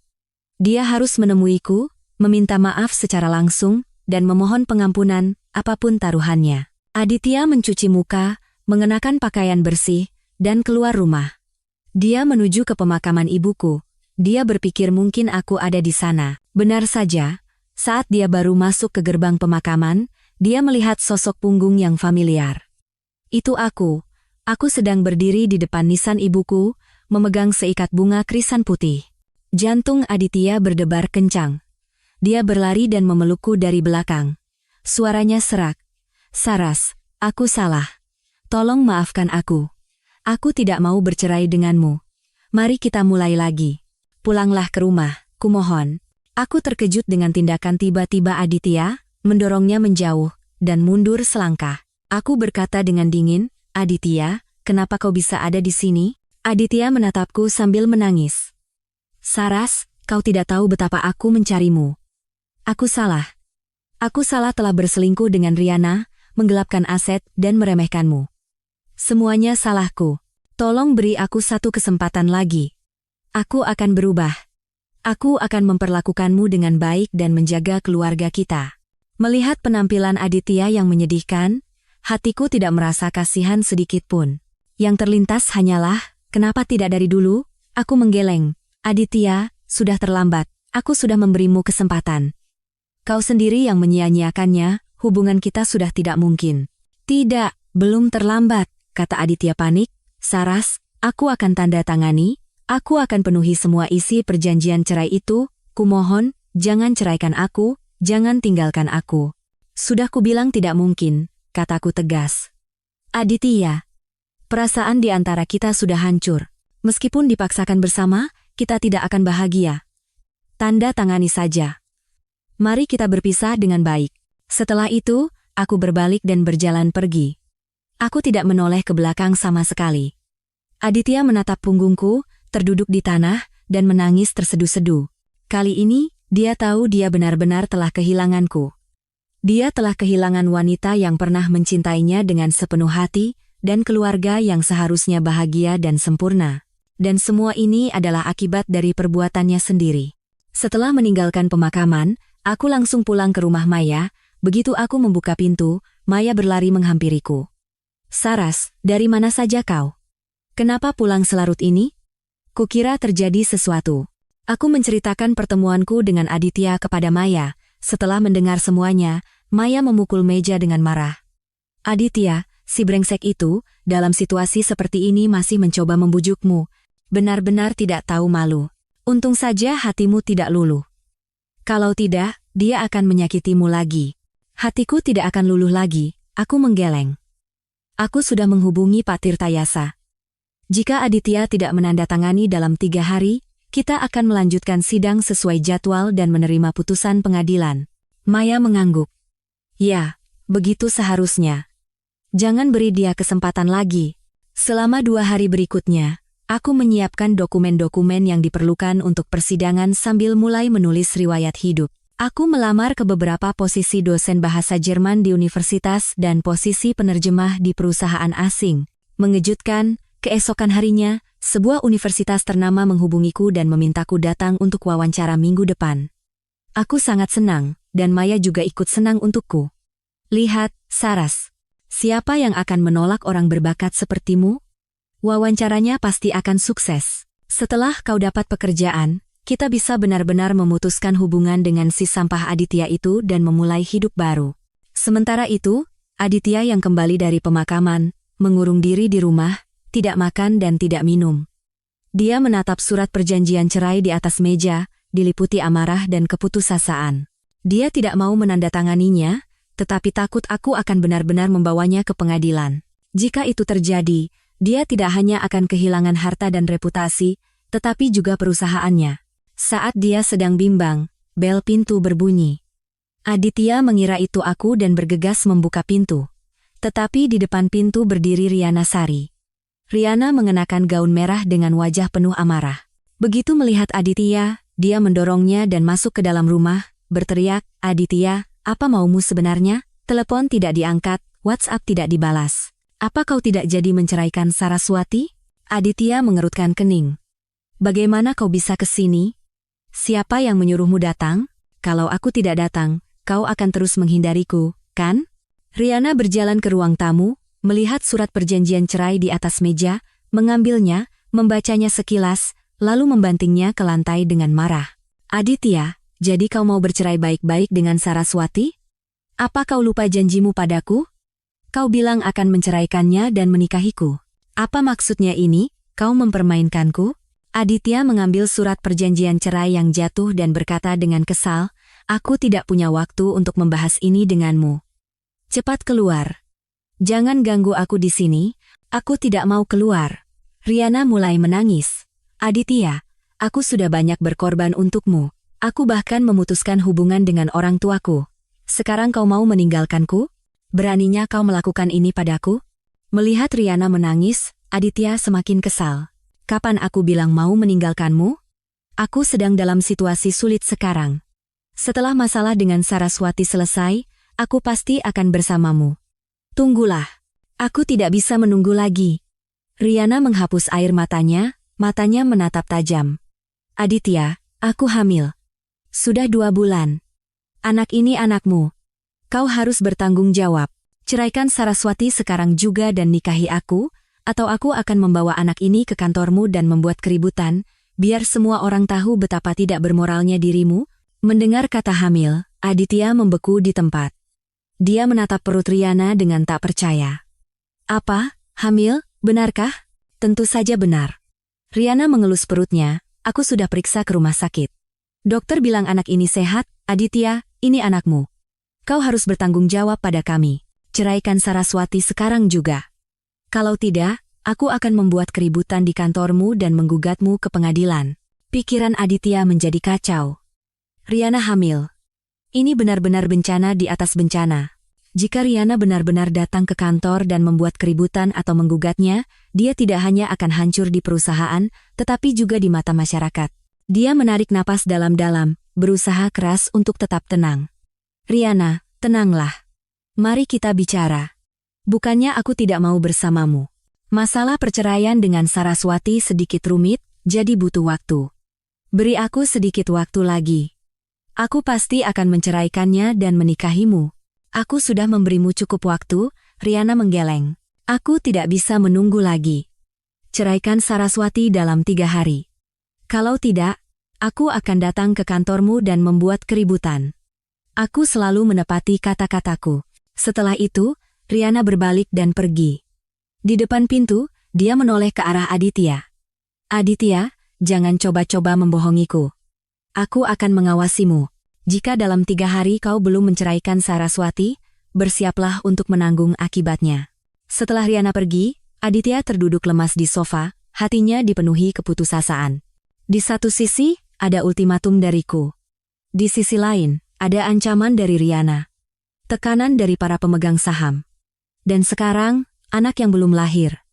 Dia harus menemuiku, meminta maaf secara langsung, dan memohon pengampunan, apapun taruhannya. Aditya mencuci muka, mengenakan pakaian bersih, dan keluar rumah. Dia menuju ke pemakaman ibuku. Dia berpikir mungkin aku ada di sana. Benar saja, saat dia baru masuk ke gerbang pemakaman, dia melihat sosok punggung yang familiar. Itu aku. Aku sedang berdiri di depan nisan ibuku, memegang seikat bunga krisan putih. Jantung Aditya berdebar kencang. Dia berlari dan memelukku dari belakang. Suaranya serak. "Saras, aku salah. Tolong maafkan aku. Aku tidak mau bercerai denganmu. Mari kita mulai lagi. Pulanglah ke rumah, kumohon." Aku terkejut dengan tindakan tiba-tiba Aditya, mendorongnya menjauh, dan mundur selangkah. Aku berkata dengan dingin, "Aditya, kenapa kau bisa ada di sini?" Aditya menatapku sambil menangis. "Saras, kau tidak tahu betapa aku mencarimu. Aku salah. Aku salah telah berselingkuh dengan Riana, menggelapkan aset, dan meremehkanmu. Semuanya salahku. Tolong beri aku satu kesempatan lagi. Aku akan berubah. Aku akan memperlakukanmu dengan baik dan menjaga keluarga kita." Melihat penampilan Aditya yang menyedihkan, Hatiku tidak merasa kasihan sedikit pun. Yang terlintas hanyalah, kenapa tidak dari dulu? Aku menggeleng. Aditya, sudah terlambat. Aku sudah memberimu kesempatan. Kau sendiri yang menyia-nyiakannya, hubungan kita sudah tidak mungkin. Tidak, belum terlambat, kata Aditya panik. Saras, aku akan tanda tangani, aku akan penuhi semua isi perjanjian cerai itu, kumohon, jangan ceraikan aku, jangan tinggalkan aku. Sudah kubilang tidak mungkin, kataku tegas. Aditya, perasaan di antara kita sudah hancur. Meskipun dipaksakan bersama, kita tidak akan bahagia. Tanda tangani saja. Mari kita berpisah dengan baik. Setelah itu, aku berbalik dan berjalan pergi. Aku tidak menoleh ke belakang sama sekali. Aditya menatap punggungku, terduduk di tanah, dan menangis terseduh-seduh. Kali ini, dia tahu dia benar-benar telah kehilanganku. Dia telah kehilangan wanita yang pernah mencintainya dengan sepenuh hati, dan keluarga yang seharusnya bahagia dan sempurna. Dan semua ini adalah akibat dari perbuatannya sendiri. Setelah meninggalkan pemakaman, aku langsung pulang ke rumah Maya. Begitu aku membuka pintu, Maya berlari menghampiriku. Saras, dari mana saja kau? Kenapa pulang selarut ini? Kukira terjadi sesuatu. Aku menceritakan pertemuanku dengan Aditya kepada Maya. Setelah mendengar semuanya, Maya memukul meja dengan marah. Aditya, si brengsek itu, dalam situasi seperti ini masih mencoba membujukmu. Benar-benar tidak tahu malu. Untung saja hatimu tidak luluh. Kalau tidak, dia akan menyakitimu lagi. Hatiku tidak akan luluh lagi, aku menggeleng. Aku sudah menghubungi Pak Tirtayasa. Jika Aditya tidak menandatangani dalam 3 hari, kita akan melanjutkan sidang sesuai jadwal dan menerima putusan pengadilan. Maya mengangguk. Ya, begitu seharusnya. Jangan beri dia kesempatan lagi. Selama 2 hari berikutnya, aku menyiapkan dokumen-dokumen yang diperlukan untuk persidangan sambil mulai menulis riwayat hidup. Aku melamar ke beberapa posisi dosen bahasa Jerman di universitas dan posisi penerjemah di perusahaan asing. Mengejutkan, keesokan harinya, sebuah universitas ternama menghubungiku dan memintaku datang untuk wawancara minggu depan. Aku sangat senang, dan Maya juga ikut senang untukku. Lihat, Saras. Siapa yang akan menolak orang berbakat sepertimu? Wawancaranya pasti akan sukses. Setelah kau dapat pekerjaan, kita bisa benar-benar memutuskan hubungan dengan si sampah Aditya itu dan memulai hidup baru. Sementara itu, Aditya yang kembali dari pemakaman, mengurung diri di rumah, tidak makan dan tidak minum. Dia menatap surat perjanjian cerai di atas meja, diliputi amarah dan keputusasaan. Dia tidak mau menandatanganinya, tetapi takut aku akan benar-benar membawanya ke pengadilan. Jika itu terjadi, dia tidak hanya akan kehilangan harta dan reputasi, tetapi juga perusahaannya. Saat dia sedang bimbang, bel pintu berbunyi. Aditya mengira itu aku dan bergegas membuka pintu. Tetapi di depan pintu berdiri Riana Sari. Riana mengenakan gaun merah dengan wajah penuh amarah. Begitu melihat Aditya, dia mendorongnya dan masuk ke dalam rumah, berteriak, Aditya, apa maumu sebenarnya? Telepon tidak diangkat, WhatsApp tidak dibalas. Apa kau tidak jadi menceraikan Saraswati? Aditya mengerutkan kening. Bagaimana kau bisa ke sini? Siapa yang menyuruhmu datang? Kalau aku tidak datang, kau akan terus menghindariku, kan? Riana berjalan ke ruang tamu, melihat surat perjanjian cerai di atas meja, mengambilnya, membacanya sekilas, lalu membantingnya ke lantai dengan marah. Aditya, jadi kau mau bercerai baik-baik dengan Saraswati? Apa kau lupa janjimu padaku? Kau bilang akan menceraikannya dan menikahiku. Apa maksudnya ini? Kau mempermainkanku? Aditya mengambil surat perjanjian cerai yang jatuh dan berkata dengan kesal, aku tidak punya waktu untuk membahas ini denganmu. Cepat keluar. Jangan ganggu aku di sini, aku tidak mau keluar. Riana mulai menangis. Aditya, aku sudah banyak berkorban untukmu. Aku bahkan memutuskan hubungan dengan orang tuaku. Sekarang kau mau meninggalkanku? Beraninya kau melakukan ini padaku? Melihat Riana menangis, Aditya semakin kesal. Kapan aku bilang mau meninggalkanmu? Aku sedang dalam situasi sulit sekarang. Setelah masalah dengan Saraswati selesai, aku pasti akan bersamamu. Tunggulah. Aku tidak bisa menunggu lagi. Riana menghapus air matanya menatap tajam. Aditya, aku hamil. Sudah 2 bulan. Anak ini anakmu. Kau harus bertanggung jawab. Ceraikan Saraswati sekarang juga dan nikahi aku, atau aku akan membawa anak ini ke kantormu dan membuat keributan, biar semua orang tahu betapa tidak bermoralnya dirimu. Mendengar kata hamil, Aditya membeku di tempat. Dia menatap perut Riana dengan tak percaya. Apa? Hamil? Benarkah? Tentu saja benar. Riana mengelus perutnya, aku sudah periksa ke rumah sakit. Dokter bilang anak ini sehat. Aditya, ini anakmu. Kau harus bertanggung jawab pada kami. Ceraikan Saraswati sekarang juga. Kalau tidak, aku akan membuat keributan di kantormu dan menggugatmu ke pengadilan. Pikiran Aditya menjadi kacau. Riana hamil. Ini benar-benar bencana di atas bencana. Jika Riana benar-benar datang ke kantor dan membuat keributan atau menggugatnya, dia tidak hanya akan hancur di perusahaan, tetapi juga di mata masyarakat. Dia menarik napas dalam-dalam, berusaha keras untuk tetap tenang. Riana, tenanglah. Mari kita bicara. Bukannya aku tidak mau bersamamu. Masalah perceraian dengan Saraswati sedikit rumit, jadi butuh waktu. Beri aku sedikit waktu lagi. Aku pasti akan menceraikannya dan menikahimu. Aku sudah memberimu cukup waktu, Riana menggeleng. Aku tidak bisa menunggu lagi. Ceraikan Saraswati dalam 3 hari. Kalau tidak, aku akan datang ke kantormu dan membuat keributan. Aku selalu menepati kata-kataku. Setelah itu, Riana berbalik dan pergi. Di depan pintu, dia menoleh ke arah Aditya. Aditya, jangan coba-coba membohongiku. Aku akan mengawasimu. Jika dalam 3 hari kau belum menceraikan Saraswati, bersiaplah untuk menanggung akibatnya. Setelah Riana pergi, Aditya terduduk lemas di sofa, hatinya dipenuhi keputusasaan. Di satu sisi, ada ultimatum dariku. Di sisi lain, ada ancaman dari Riana. Tekanan dari para pemegang saham. Dan sekarang, anak yang belum lahir.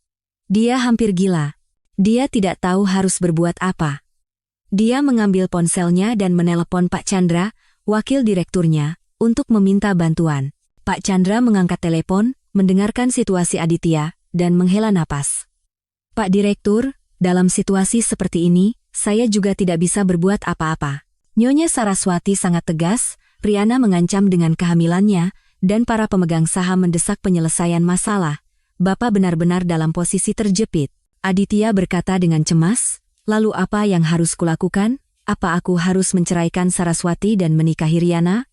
Dia hampir gila. Dia tidak tahu harus berbuat apa. Dia mengambil ponselnya dan menelepon Pak Chandra, wakil direkturnya, untuk meminta bantuan. Pak Chandra mengangkat telepon, mendengarkan situasi Aditya, dan menghela napas. Pak Direktur, dalam situasi seperti ini, saya juga tidak bisa berbuat apa-apa. Nyonya Saraswati sangat tegas, Riana mengancam dengan kehamilannya, dan para pemegang saham mendesak penyelesaian masalah. Bapak benar-benar dalam posisi terjepit. Aditya berkata dengan cemas, lalu apa yang harus kulakukan? Apa aku harus menceraikan Saraswati dan menikahi Riana?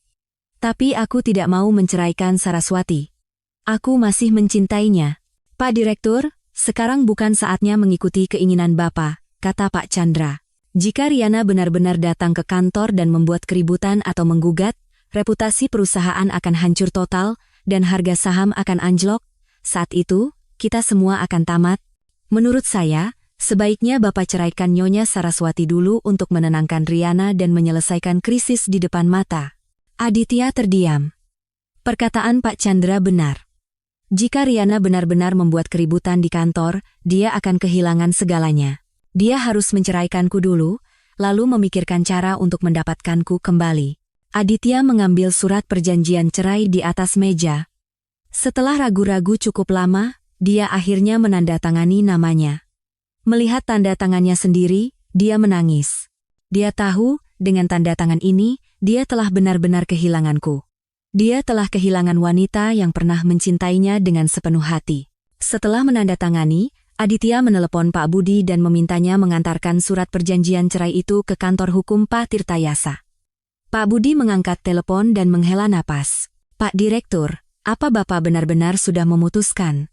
Tapi aku tidak mau menceraikan Saraswati. Aku masih mencintainya. Pak Direktur, sekarang bukan saatnya mengikuti keinginan Bapak, kata Pak Chandra. Jika Riana benar-benar datang ke kantor dan membuat keributan atau menggugat, reputasi perusahaan akan hancur total, dan harga saham akan anjlok. Saat itu, kita semua akan tamat. Menurut saya, sebaiknya Bapak ceraikan Nyonya Saraswati dulu untuk menenangkan Riana dan menyelesaikan krisis di depan mata. Aditya terdiam. Perkataan Pak Chandra benar. Jika Riana benar-benar membuat keributan di kantor, dia akan kehilangan segalanya. Dia harus menceraikanku dulu, lalu memikirkan cara untuk mendapatkanku kembali. Aditya mengambil surat perjanjian cerai di atas meja. Setelah ragu-ragu cukup lama, dia akhirnya menandatangani namanya. Melihat tanda tangannya sendiri, dia menangis. Dia tahu, dengan tanda tangan ini, dia telah benar-benar kehilanganku. Dia telah kehilangan wanita yang pernah mencintainya dengan sepenuh hati. Setelah menandatangani, Aditya menelepon Pak Budi dan memintanya mengantarkan surat perjanjian cerai itu ke kantor hukum Pak Tirtayasa. Pak Budi mengangkat telepon dan menghela napas. Pak Direktur, apa Bapak benar-benar sudah memutuskan?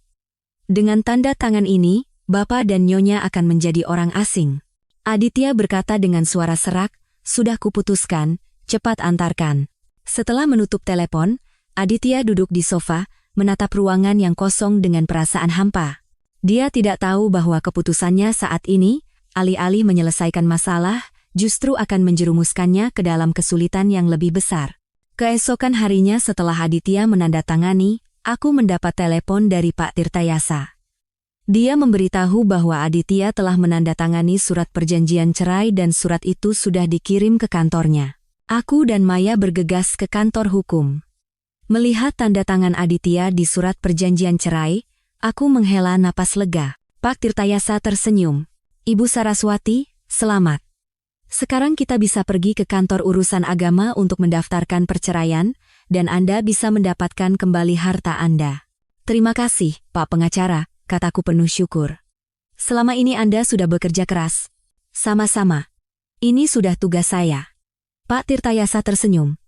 Dengan tanda tangan ini, Bapak dan Nyonya akan menjadi orang asing. Aditya berkata dengan suara serak, sudah kuputuskan, cepat antarkan. Setelah menutup telepon, Aditya duduk di sofa, menatap ruangan yang kosong dengan perasaan hampa. Dia tidak tahu bahwa keputusannya saat ini, alih-alih menyelesaikan masalah, justru akan menjerumuskannya ke dalam kesulitan yang lebih besar. Keesokan harinya setelah Aditya menandatangani, aku mendapat telepon dari Pak Tirtayasa. Dia memberitahu bahwa Aditya telah menandatangani surat perjanjian cerai dan surat itu sudah dikirim ke kantornya. Aku dan Maya bergegas ke kantor hukum. Melihat tanda tangan Aditya di surat perjanjian cerai, aku menghela napas lega. Pak Tirtayasa tersenyum. Ibu Saraswati, selamat. Sekarang kita bisa pergi ke kantor urusan agama untuk mendaftarkan perceraian, dan Anda bisa mendapatkan kembali harta Anda. Terima kasih, Pak Pengacara, kataku penuh syukur. Selama ini Anda sudah bekerja keras. Sama-sama. Ini sudah tugas saya. Pak Tirtayasa tersenyum.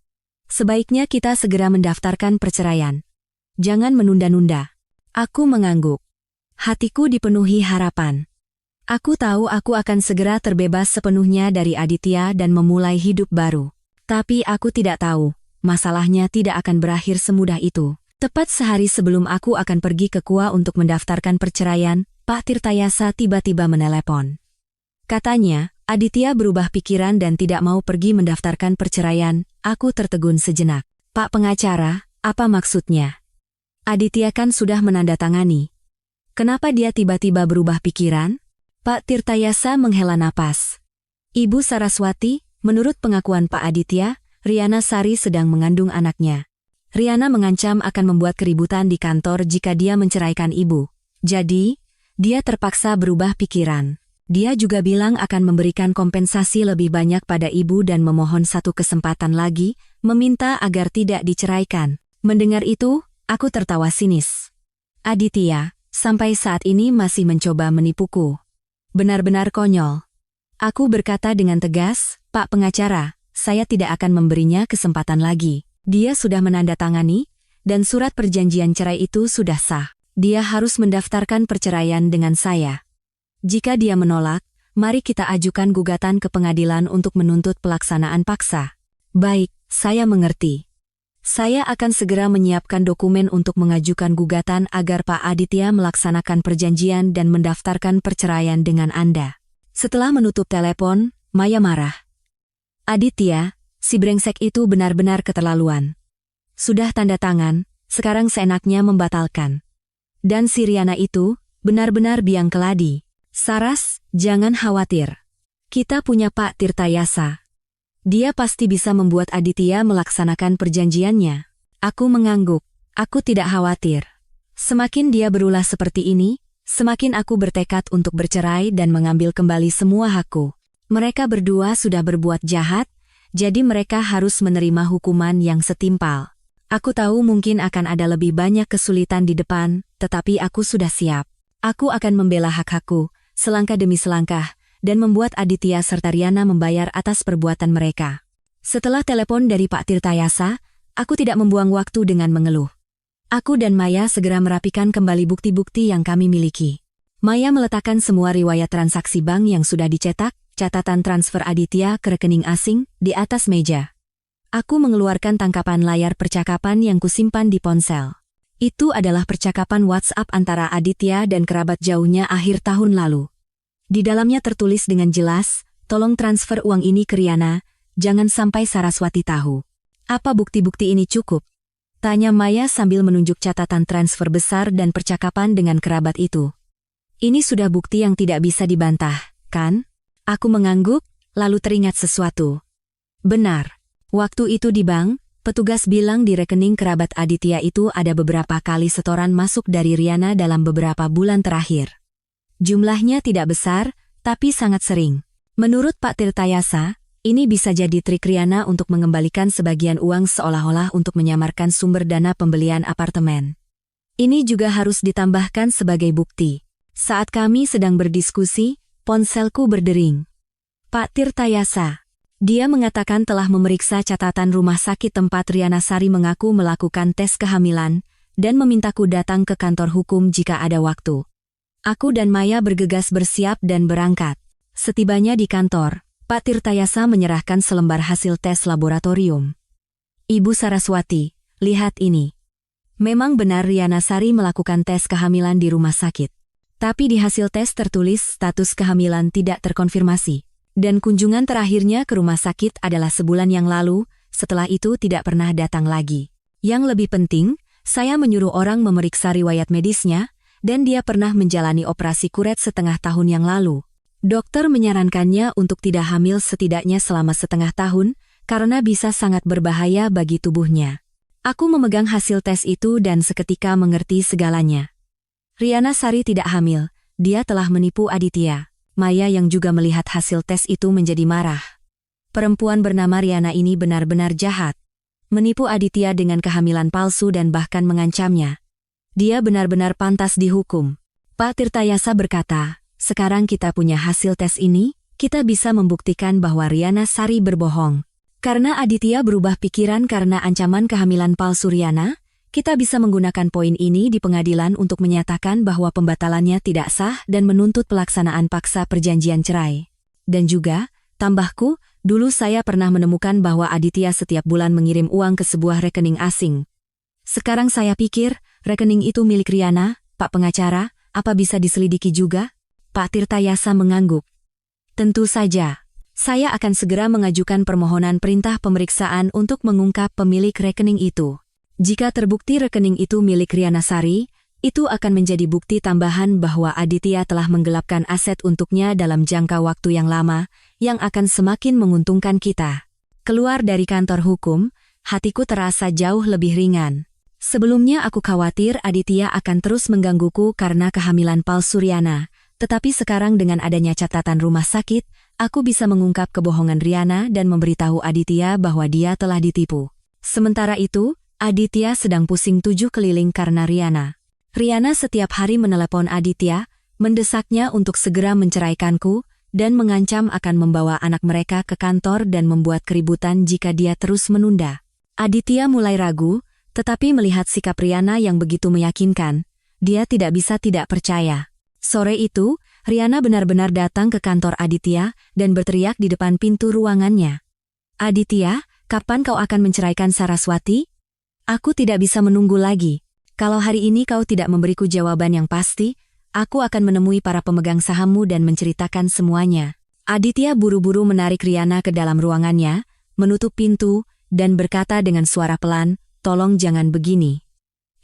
Sebaiknya kita segera mendaftarkan perceraian. Jangan menunda-nunda. Aku mengangguk. Hatiku dipenuhi harapan. Aku tahu aku akan segera terbebas sepenuhnya dari Aditya dan memulai hidup baru. Tapi aku tidak tahu, masalahnya tidak akan berakhir semudah itu. Tepat sehari sebelum aku akan pergi ke Kua untuk mendaftarkan perceraian, Pak Tirtayasa tiba-tiba menelepon. Katanya, Aditya berubah pikiran dan tidak mau pergi mendaftarkan perceraian. Aku tertegun sejenak. Pak Pengacara, apa maksudnya? Aditya kan sudah menandatangani. Kenapa dia tiba-tiba berubah pikiran? Pak Tirtayasa menghela napas. Ibu Saraswati, menurut pengakuan Pak Aditya, Riana Sari sedang mengandung anaknya. Riana mengancam akan membuat keributan di kantor jika dia menceraikan ibu. Jadi, dia terpaksa berubah pikiran. Dia juga bilang akan memberikan kompensasi lebih banyak pada ibu dan memohon satu kesempatan lagi, meminta agar tidak diceraikan. Mendengar itu, aku tertawa sinis. Aditya, sampai saat ini masih mencoba menipuku. Benar-benar konyol. Aku berkata dengan tegas, Pak Pengacara, saya tidak akan memberinya kesempatan lagi. Dia sudah menandatangani, dan surat perjanjian cerai itu sudah sah. Dia harus mendaftarkan perceraian dengan saya. Jika dia menolak, mari kita ajukan gugatan ke pengadilan untuk menuntut pelaksanaan paksa. Baik, saya mengerti. Saya akan segera menyiapkan dokumen untuk mengajukan gugatan agar Pak Aditya melaksanakan perjanjian dan mendaftarkan perceraian dengan Anda. Setelah menutup telepon, Maya marah. Aditya, si brengsek itu benar-benar keterlaluan. Sudah tanda tangan, sekarang seenaknya membatalkan. Dan si Riana itu, benar-benar biang keladi. Saras, jangan khawatir. Kita punya Pak Tirtayasa. Dia pasti bisa membuat Aditya melaksanakan perjanjiannya. Aku mengangguk. Aku tidak khawatir. Semakin dia berulah seperti ini, semakin aku bertekad untuk bercerai dan mengambil kembali semua hakku. Mereka berdua sudah berbuat jahat, jadi mereka harus menerima hukuman yang setimpal. Aku tahu mungkin akan ada lebih banyak kesulitan di depan, tetapi aku sudah siap. Aku akan membela hak-hakku, selangkah demi selangkah, dan membuat Aditya serta Riana membayar atas perbuatan mereka. Setelah telepon dari Pak Tirtayasa, aku tidak membuang waktu dengan mengeluh. Aku dan Maya segera merapikan kembali bukti-bukti yang kami miliki. Maya meletakkan semua riwayat transaksi bank yang sudah dicetak, catatan transfer Aditya ke rekening asing, di atas meja. Aku mengeluarkan tangkapan layar percakapan yang kusimpan di ponsel. Itu adalah percakapan WhatsApp antara Aditya dan kerabat jauhnya akhir tahun lalu. Di dalamnya tertulis dengan jelas, tolong transfer uang ini ke Riana, jangan sampai Saraswati tahu. Apa bukti-bukti ini cukup? Tanya Maya sambil menunjuk catatan transfer besar dan percakapan dengan kerabat itu. Ini sudah bukti yang tidak bisa dibantah, kan? Aku mengangguk, lalu teringat sesuatu. Benar. Waktu itu di bank, petugas bilang di rekening kerabat Aditya itu ada beberapa kali setoran masuk dari Riana dalam beberapa bulan terakhir. Jumlahnya tidak besar, tapi sangat sering. Menurut Pak Tirtayasa, ini bisa jadi trik Riana untuk mengembalikan sebagian uang seolah-olah untuk menyamarkan sumber dana pembelian apartemen. Ini juga harus ditambahkan sebagai bukti. Saat kami sedang berdiskusi, ponselku berdering. Pak Tirtayasa. Dia mengatakan telah memeriksa catatan rumah sakit tempat Riana Sari mengaku melakukan tes kehamilan, dan memintaku datang ke kantor hukum jika ada waktu. Aku dan Maya bergegas bersiap dan berangkat. Setibanya di kantor, Pak Tirtayasa menyerahkan selembar hasil tes laboratorium. Ibu Saraswati, lihat ini. Memang benar Riana Sari melakukan tes kehamilan di rumah sakit. Tapi di hasil tes tertulis status kehamilan tidak terkonfirmasi. Dan kunjungan terakhirnya ke rumah sakit adalah sebulan yang lalu, setelah itu tidak pernah datang lagi. Yang lebih penting, saya menyuruh orang memeriksa riwayat medisnya, dan dia pernah menjalani operasi kuret setengah tahun yang lalu. Dokter menyarankannya untuk tidak hamil setidaknya selama setengah tahun, karena bisa sangat berbahaya bagi tubuhnya. Aku memegang hasil tes itu dan seketika mengerti segalanya. Riana Sari tidak hamil, dia telah menipu Aditya. Maya yang juga melihat hasil tes itu menjadi marah. Perempuan bernama Riana ini benar-benar jahat. Menipu Aditya dengan kehamilan palsu dan bahkan mengancamnya. Dia benar-benar pantas dihukum. Pak Tirtayasa berkata, sekarang kita punya hasil tes ini, kita bisa membuktikan bahwa Riana Sari berbohong. Karena Aditya berubah pikiran karena ancaman kehamilan palsu Riana, kita bisa menggunakan poin ini di pengadilan untuk menyatakan bahwa pembatalannya tidak sah dan menuntut pelaksanaan paksa perjanjian cerai. Dan juga, tambahku, dulu saya pernah menemukan bahwa Aditya setiap bulan mengirim uang ke sebuah rekening asing. Sekarang saya pikir, rekening itu milik Riana, Pak Pengacara, apa bisa diselidiki juga? Pak Tirtayasa mengangguk. Tentu saja. Saya akan segera mengajukan permohonan perintah pemeriksaan untuk mengungkap pemilik rekening itu. Jika terbukti rekening itu milik Riana Sari, itu akan menjadi bukti tambahan bahwa Aditya telah menggelapkan aset untuknya dalam jangka waktu yang lama, yang akan semakin menguntungkan kita. Keluar dari kantor hukum, hatiku terasa jauh lebih ringan. Sebelumnya aku khawatir Aditya akan terus menggangguku karena kehamilan palsu Riana, tetapi sekarang dengan adanya catatan rumah sakit, aku bisa mengungkap kebohongan Riana dan memberitahu Aditya bahwa dia telah ditipu. Sementara itu, Aditya sedang pusing tujuh keliling karena Riana. Riana setiap hari menelepon Aditya, mendesaknya untuk segera menceraikanku, dan mengancam akan membawa anak mereka ke kantor dan membuat keributan jika dia terus menunda. Aditya mulai ragu, tetapi melihat sikap Riana yang begitu meyakinkan, dia tidak bisa tidak percaya. Sore itu, Riana benar-benar datang ke kantor Aditya dan berteriak di depan pintu ruangannya. Aditya, kapan kau akan menceraikan Saraswati? Aku tidak bisa menunggu lagi. Kalau hari ini kau tidak memberiku jawaban yang pasti, aku akan menemui para pemegang sahammu dan menceritakan semuanya. Aditya buru-buru menarik Riana ke dalam ruangannya, menutup pintu, dan berkata dengan suara pelan, tolong jangan begini.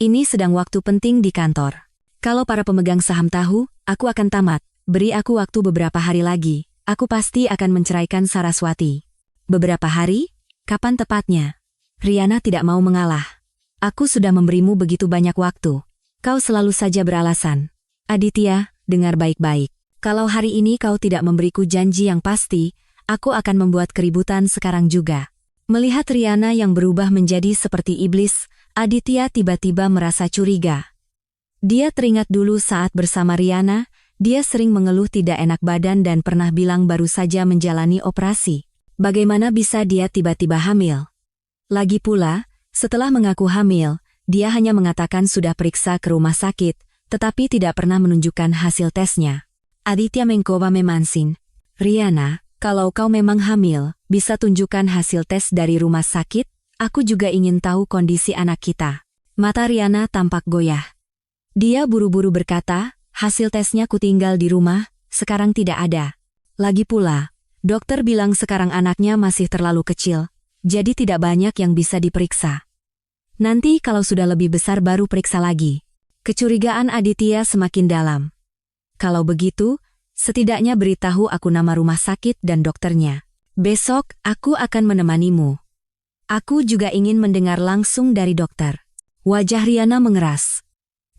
Ini sedang waktu penting di kantor. Kalau para pemegang saham tahu, aku akan tamat. Beri aku waktu beberapa hari lagi. Aku pasti akan menceraikan Saraswati. Beberapa hari? Kapan tepatnya? Riana tidak mau mengalah. Aku sudah memberimu begitu banyak waktu. Kau selalu saja beralasan. Aditya, dengar baik-baik. Kalau hari ini kau tidak memberiku janji yang pasti, aku akan membuat keributan sekarang juga. Melihat Riana yang berubah menjadi seperti iblis, Aditya tiba-tiba merasa curiga. Dia teringat dulu saat bersama Riana, dia sering mengeluh tidak enak badan dan pernah bilang baru saja menjalani operasi. Bagaimana bisa dia tiba-tiba hamil? Lagi pula, setelah mengaku hamil, dia hanya mengatakan sudah periksa ke rumah sakit, tetapi tidak pernah menunjukkan hasil tesnya. Aditya mencoba memansin. Riana, kalau kau memang hamil, bisa tunjukkan hasil tes dari rumah sakit? Aku juga ingin tahu kondisi anak kita. Mata Riana tampak goyah. Dia buru-buru berkata, hasil tesnya kutinggal di rumah, sekarang tidak ada. Lagi pula, dokter bilang sekarang anaknya masih terlalu kecil, jadi tidak banyak yang bisa diperiksa. Nanti kalau sudah lebih besar baru periksa lagi. Kecurigaan Aditya semakin dalam. Kalau begitu, setidaknya beritahu aku nama rumah sakit dan dokternya. Besok, aku akan menemanimu. Aku juga ingin mendengar langsung dari dokter. Wajah Riana mengeras.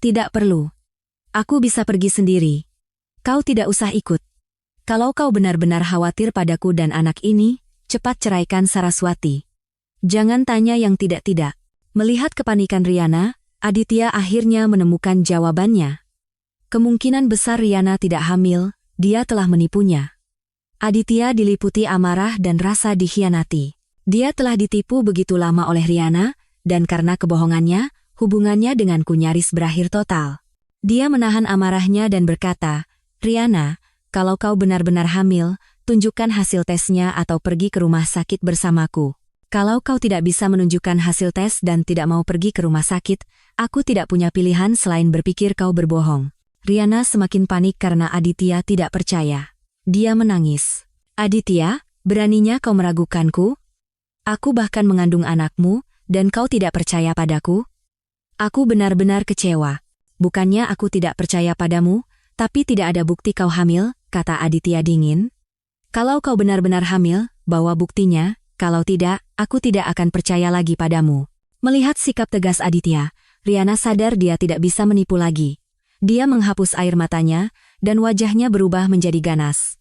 Tidak perlu. Aku bisa pergi sendiri. Kau tidak usah ikut. Kalau kau benar-benar khawatir padaku dan anak ini, cepat ceraikan Saraswati. Jangan tanya yang tidak-tidak. Melihat kepanikan Riana, Aditya akhirnya menemukan jawabannya. Kemungkinan besar Riana tidak hamil, dia telah menipunya. Aditya diliputi amarah dan rasa dikhianati. Dia telah ditipu begitu lama oleh Riana, dan karena kebohongannya, hubungannya denganku nyaris berakhir total. Dia menahan amarahnya dan berkata, Riana, kalau kau benar-benar hamil, tunjukkan hasil tesnya atau pergi ke rumah sakit bersamaku. Kalau kau tidak bisa menunjukkan hasil tes dan tidak mau pergi ke rumah sakit, aku tidak punya pilihan selain berpikir kau berbohong. Riana semakin panik karena Aditya tidak percaya. Dia menangis. Aditya, beraninya kau meragukanku? Aku bahkan mengandung anakmu, dan kau tidak percaya padaku? Aku benar-benar kecewa. Bukannya aku tidak percaya padamu, tapi tidak ada bukti kau hamil, kata Aditya dingin. Kalau kau benar-benar hamil, bawa buktinya, kalau tidak, aku tidak akan percaya lagi padamu. Melihat sikap tegas Aditya, Riana sadar dia tidak bisa menipu lagi. Dia menghapus air matanya, dan wajahnya berubah menjadi ganas.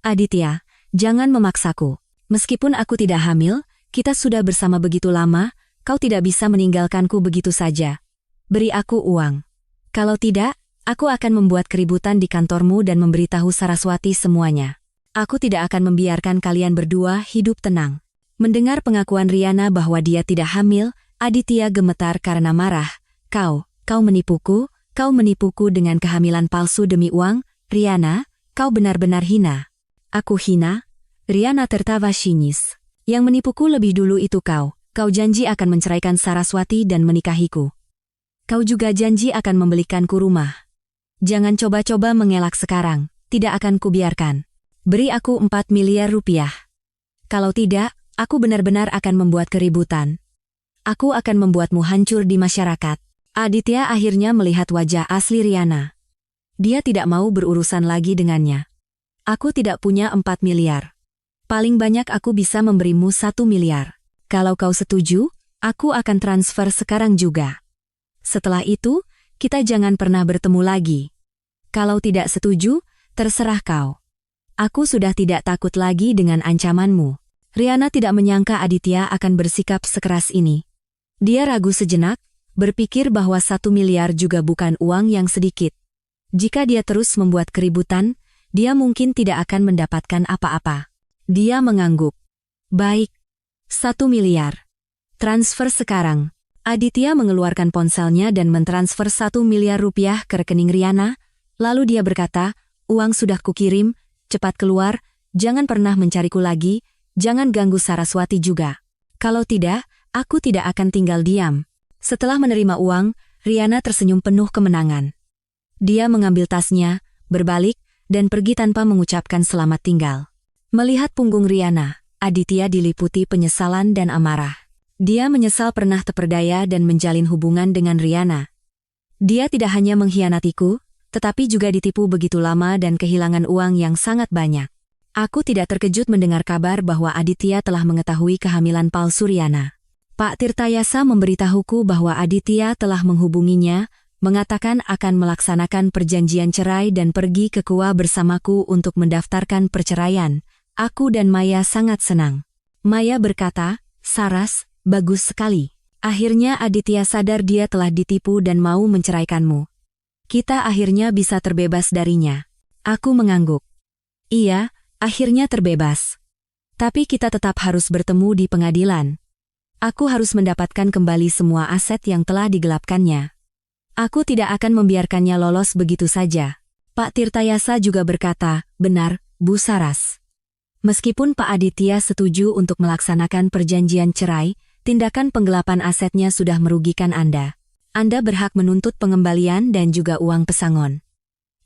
Aditya, jangan memaksaku. Meskipun aku tidak hamil, kita sudah bersama begitu lama, kau tidak bisa meninggalkanku begitu saja. Beri aku uang. Kalau tidak, aku akan membuat keributan di kantormu dan memberitahu Saraswati semuanya. Aku tidak akan membiarkan kalian berdua hidup tenang. Mendengar pengakuan Riana bahwa dia tidak hamil, Aditya gemetar karena marah. Kau menipuku dengan kehamilan palsu demi uang. Riana, kau benar-benar hina. Aku hina? Riana tertawa sinis. Yang menipuku lebih dulu itu kau. Kau janji akan menceraikan Saraswati dan menikahiku. Kau juga janji akan membelikanku rumah. Jangan coba-coba mengelak sekarang, tidak akan kubiarkan. Beri aku 4 miliar rupiah. Kalau tidak, aku benar-benar akan membuat keributan. Aku akan membuatmu hancur di masyarakat. Aditya akhirnya melihat wajah asli Riana. Dia tidak mau berurusan lagi dengannya. Aku tidak punya 4 miliar. Paling banyak aku bisa memberimu 1 miliar. Kalau kau setuju, aku akan transfer sekarang juga. Setelah itu, kita jangan pernah bertemu lagi. Kalau tidak setuju, terserah kau. Aku sudah tidak takut lagi dengan ancamanmu. Riana tidak menyangka Aditya akan bersikap sekeras ini. Dia ragu sejenak, berpikir bahwa 1 miliar juga bukan uang yang sedikit. Jika dia terus membuat keributan, dia mungkin tidak akan mendapatkan apa-apa. Dia mengangguk. Baik. 1 miliar. Transfer sekarang. Aditya mengeluarkan ponselnya dan mentransfer 1 miliar rupiah ke rekening Riana, lalu dia berkata, uang sudah kukirim, cepat keluar, jangan pernah mencariku lagi, jangan ganggu Saraswati juga. Kalau tidak, aku tidak akan tinggal diam. Setelah menerima uang, Riana tersenyum penuh kemenangan. Dia mengambil tasnya, berbalik, dan pergi tanpa mengucapkan selamat tinggal. Melihat punggung Riana, Aditya diliputi penyesalan dan amarah. Dia menyesal pernah terperdaya dan menjalin hubungan dengan Riana. Dia tidak hanya mengkhianatiku, tetapi juga ditipu begitu lama dan kehilangan uang yang sangat banyak. Aku tidak terkejut mendengar kabar bahwa Aditya telah mengetahui kehamilan palsu Riana. Pak Tirtayasa memberitahuku bahwa Aditya telah menghubunginya, mengatakan akan melaksanakan perjanjian cerai dan pergi ke Goa bersamaku untuk mendaftarkan perceraian. Aku dan Maya sangat senang. Maya berkata, Saras, bagus sekali. Akhirnya Aditya sadar dia telah ditipu dan mau menceraikanmu. Kita akhirnya bisa terbebas darinya. Aku mengangguk. Iya, akhirnya terbebas. Tapi kita tetap harus bertemu di pengadilan. Aku harus mendapatkan kembali semua aset yang telah digelapkannya. Aku tidak akan membiarkannya lolos begitu saja. Pak Tirtayasa juga berkata, benar, Bu Saras. Meskipun Pak Aditya setuju untuk melaksanakan perjanjian cerai, tindakan penggelapan asetnya sudah merugikan Anda. Anda berhak menuntut pengembalian dan juga uang pesangon.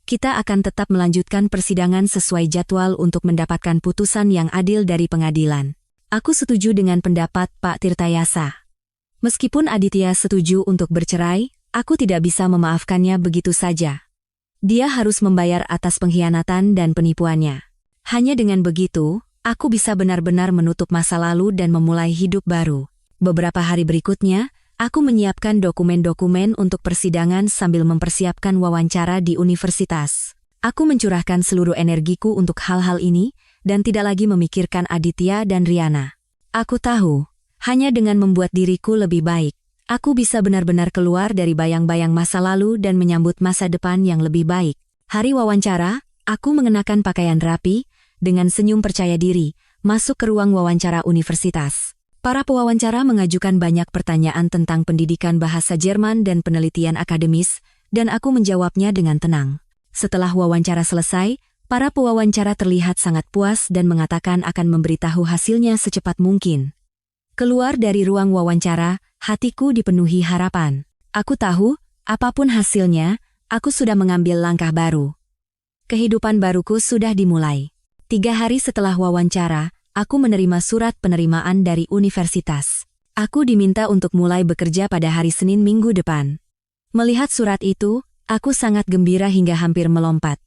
Kita akan tetap melanjutkan persidangan sesuai jadwal untuk mendapatkan putusan yang adil dari pengadilan. Aku setuju dengan pendapat Pak Tirtayasa. Meskipun Aditya setuju untuk bercerai, aku tidak bisa memaafkannya begitu saja. Dia harus membayar atas pengkhianatan dan penipuannya. Hanya dengan begitu, aku bisa benar-benar menutup masa lalu dan memulai hidup baru. Beberapa hari berikutnya, aku menyiapkan dokumen-dokumen untuk persidangan sambil mempersiapkan wawancara di universitas. Aku mencurahkan seluruh energiku untuk hal-hal ini, dan tidak lagi memikirkan Aditya dan Riana. Aku tahu, hanya dengan membuat diriku lebih baik, aku bisa benar-benar keluar dari bayang-bayang masa lalu dan menyambut masa depan yang lebih baik. Hari wawancara, aku mengenakan pakaian rapi, dengan senyum percaya diri, masuk ke ruang wawancara universitas. Para pewawancara mengajukan banyak pertanyaan tentang pendidikan bahasa Jerman dan penelitian akademis, dan aku menjawabnya dengan tenang. Setelah wawancara selesai, para pewawancara terlihat sangat puas dan mengatakan akan memberitahu hasilnya secepat mungkin. Keluar dari ruang wawancara, hatiku dipenuhi harapan. Aku tahu, apapun hasilnya, aku sudah mengambil langkah baru. Kehidupan baruku sudah dimulai. 3 hari setelah wawancara, aku menerima surat penerimaan dari universitas. Aku diminta untuk mulai bekerja pada hari Senin minggu depan. Melihat surat itu, aku sangat gembira hingga hampir melompat.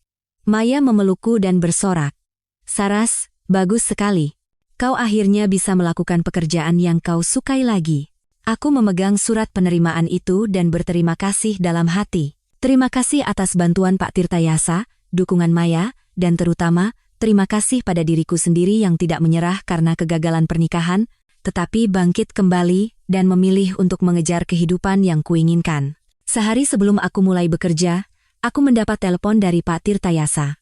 Maya memelukku dan bersorak. Saras, bagus sekali. Kau akhirnya bisa melakukan pekerjaan yang kau sukai lagi. Aku memegang surat penerimaan itu dan berterima kasih dalam hati. Terima kasih atas bantuan Pak Tirtayasa, dukungan Maya, dan terutama, terima kasih pada diriku sendiri yang tidak menyerah karena kegagalan pernikahan, tetapi bangkit kembali dan memilih untuk mengejar kehidupan yang kuinginkan. Sehari sebelum aku mulai bekerja, aku mendapat telepon dari Pak Tirtayasa.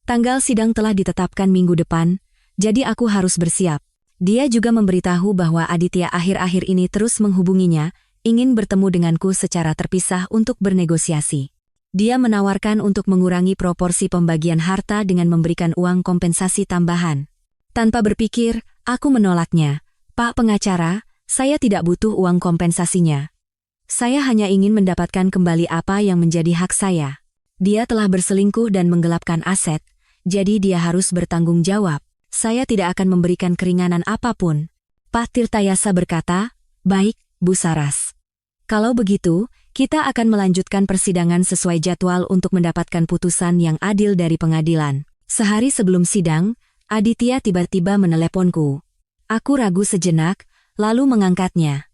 Tanggal sidang telah ditetapkan minggu depan, jadi aku harus bersiap. Dia juga memberitahu bahwa Aditya akhir-akhir ini terus menghubunginya, ingin bertemu denganku secara terpisah untuk bernegosiasi. Dia menawarkan untuk mengurangi proporsi pembagian harta dengan memberikan uang kompensasi tambahan. Tanpa berpikir, aku menolaknya. Pak pengacara, saya tidak butuh uang kompensasinya. Saya hanya ingin mendapatkan kembali apa yang menjadi hak saya. Dia telah berselingkuh dan menggelapkan aset, jadi dia harus bertanggung jawab. Saya tidak akan memberikan keringanan apapun. Pak Tirtayasa berkata, baik, Bu Saras. Kalau begitu, kita akan melanjutkan persidangan sesuai jadwal untuk mendapatkan putusan yang adil dari pengadilan. Sehari sebelum sidang, Aditya tiba-tiba meneleponku. Aku ragu sejenak, lalu mengangkatnya.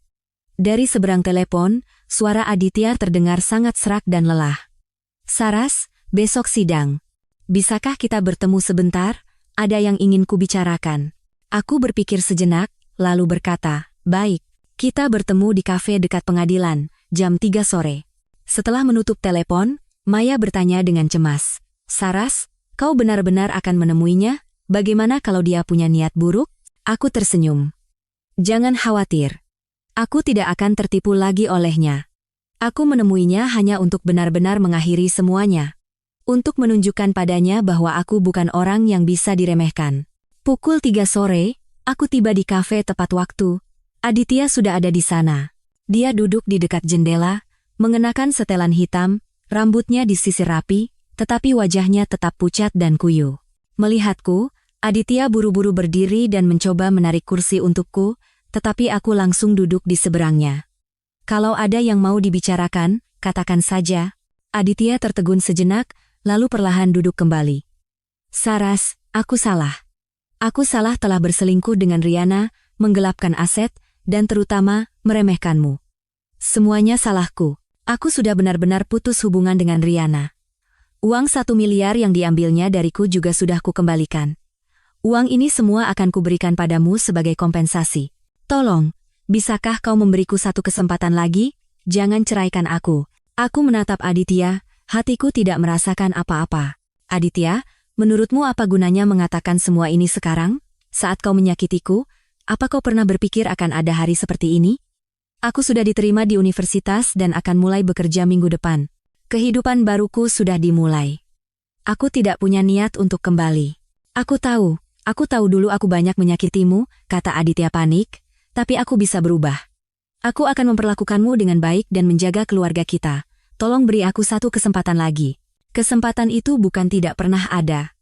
Dari seberang telepon, suara Aditya terdengar sangat serak dan lelah. Saras, besok sidang. Bisakah kita bertemu sebentar? Ada yang ingin kubicarakan. Aku berpikir sejenak, lalu berkata, baik, kita bertemu di kafe dekat pengadilan, jam 3 sore. Setelah menutup telepon, Maya bertanya dengan cemas. Saras, kau benar-benar akan menemuinya? Bagaimana kalau dia punya niat buruk? Aku tersenyum. Jangan khawatir. Aku tidak akan tertipu lagi olehnya. Aku menemuinya hanya untuk benar-benar mengakhiri semuanya. Untuk menunjukkan padanya bahwa aku bukan orang yang bisa diremehkan. Pukul 3 sore, aku tiba di kafe tepat waktu. Aditya sudah ada di sana. Dia duduk di dekat jendela, mengenakan setelan hitam, rambutnya disisir rapi, tetapi wajahnya tetap pucat dan kuyu. Melihatku, Aditya buru-buru berdiri dan mencoba menarik kursi untukku, tetapi aku langsung duduk di seberangnya. Kalau ada yang mau dibicarakan, katakan saja. Aditya tertegun sejenak, lalu perlahan duduk kembali. Saras, aku salah. Aku salah telah berselingkuh dengan Riana, menggelapkan aset, dan terutama, meremehkanmu. Semuanya salahku. Aku sudah benar-benar putus hubungan dengan Riana. Uang 1 miliar yang diambilnya dariku juga sudah kukembalikan. Uang ini semua akan kuberikan padamu sebagai kompensasi. Tolong, bisakah kau memberiku satu kesempatan lagi? Jangan ceraikan aku. Aku menatap Aditya. Hatiku tidak merasakan apa-apa. Aditya, menurutmu apa gunanya mengatakan semua ini sekarang? Saat kau menyakitiku, apa kau pernah berpikir akan ada hari seperti ini? Aku sudah diterima di universitas dan akan mulai bekerja minggu depan. Kehidupan baruku sudah dimulai. Aku tidak punya niat untuk kembali. Aku tahu dulu aku banyak menyakitimu, kata Aditya panik, tapi aku bisa berubah. Aku akan memperlakukanmu dengan baik dan menjaga keluarga kita. Tolong beri aku satu kesempatan lagi. Kesempatan itu bukan tidak pernah ada.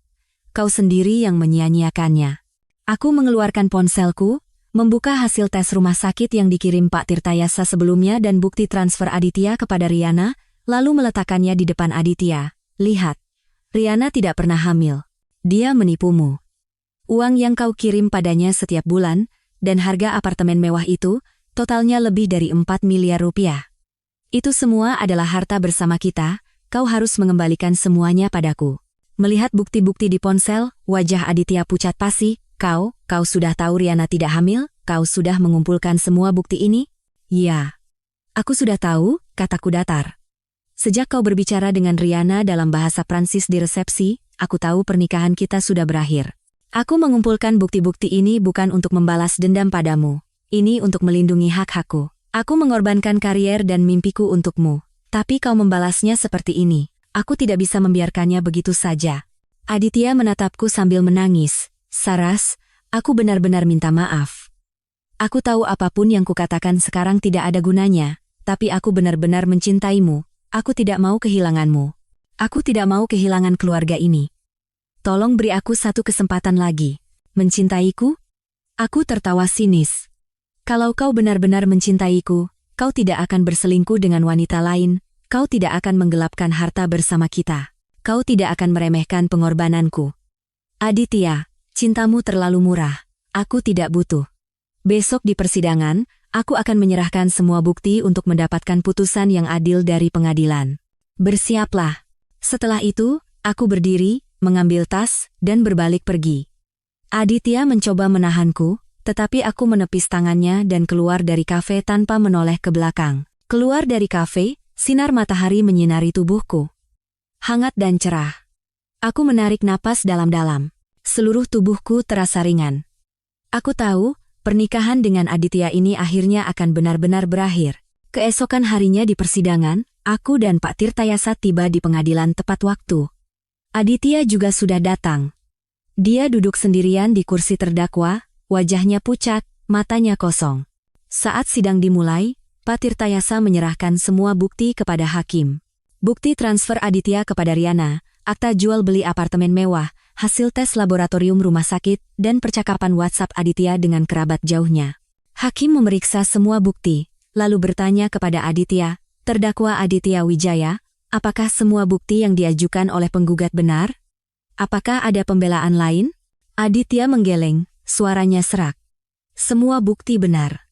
Kau sendiri yang menyia-nyiakannya. Aku mengeluarkan ponselku, membuka hasil tes rumah sakit yang dikirim Pak Tirtayasa sebelumnya dan bukti transfer Aditya kepada Riana, lalu meletakkannya di depan Aditya. Lihat, Riana tidak pernah hamil. Dia menipumu. Uang yang kau kirim padanya setiap bulan, dan harga apartemen mewah itu, totalnya lebih dari 4 miliar rupiah. Itu semua adalah harta bersama kita, kau harus mengembalikan semuanya padaku. Melihat bukti-bukti di ponsel, wajah Aditya pucat pasi. Kau sudah tahu Riana tidak hamil? Kau sudah mengumpulkan semua bukti ini? Ya. Aku sudah tahu, kataku datar. Sejak kau berbicara dengan Riana dalam bahasa Prancis di resepsi, aku tahu pernikahan kita sudah berakhir. Aku mengumpulkan bukti-bukti ini bukan untuk membalas dendam padamu. Ini untuk melindungi hak-hakku. Aku mengorbankan karier dan mimpiku untukmu. Tapi kau membalasnya seperti ini. Aku tidak bisa membiarkannya begitu saja. Aditya menatapku sambil menangis. Saras, aku benar-benar minta maaf. Aku tahu apapun yang kukatakan sekarang tidak ada gunanya, tapi aku benar-benar mencintaimu. Aku tidak mau kehilanganmu. Aku tidak mau kehilangan keluarga ini. Tolong beri aku satu kesempatan lagi. Mencintaiku? Aku tertawa sinis. Kalau kau benar-benar mencintaiku, kau tidak akan berselingkuh dengan wanita lain, kau tidak akan menggelapkan harta bersama kita. Kau tidak akan meremehkan pengorbananku. Aditya, cintamu terlalu murah. Aku tidak butuh. Besok di persidangan, aku akan menyerahkan semua bukti untuk mendapatkan putusan yang adil dari pengadilan. Bersiaplah. Setelah itu, aku berdiri, mengambil tas, dan berbalik pergi. Aditya mencoba menahanku, tetapi aku menepis tangannya dan keluar dari kafe tanpa menoleh ke belakang. Keluar dari kafe, Sinar matahari menyinari tubuhku. Hangat dan cerah. Aku menarik napas dalam-dalam. Seluruh tubuhku terasa ringan. Aku tahu, pernikahan dengan Aditya ini akhirnya akan benar-benar berakhir. Keesokan harinya di persidangan, aku dan Pak Tirtayasa tiba di pengadilan tepat waktu. Aditya juga sudah datang. Dia duduk sendirian di kursi terdakwa, wajahnya pucat, matanya kosong. Saat sidang dimulai, Pak Tirtayasa menyerahkan semua bukti kepada hakim. Bukti transfer Aditya kepada Riana, akta jual beli apartemen mewah, hasil tes laboratorium rumah sakit, dan percakapan WhatsApp Aditya dengan kerabat jauhnya. Hakim memeriksa semua bukti, lalu bertanya kepada Aditya, terdakwa Aditya Wijaya, apakah semua bukti yang diajukan oleh penggugat benar? Apakah ada pembelaan lain? Aditya menggeleng, suaranya serak. Semua bukti benar.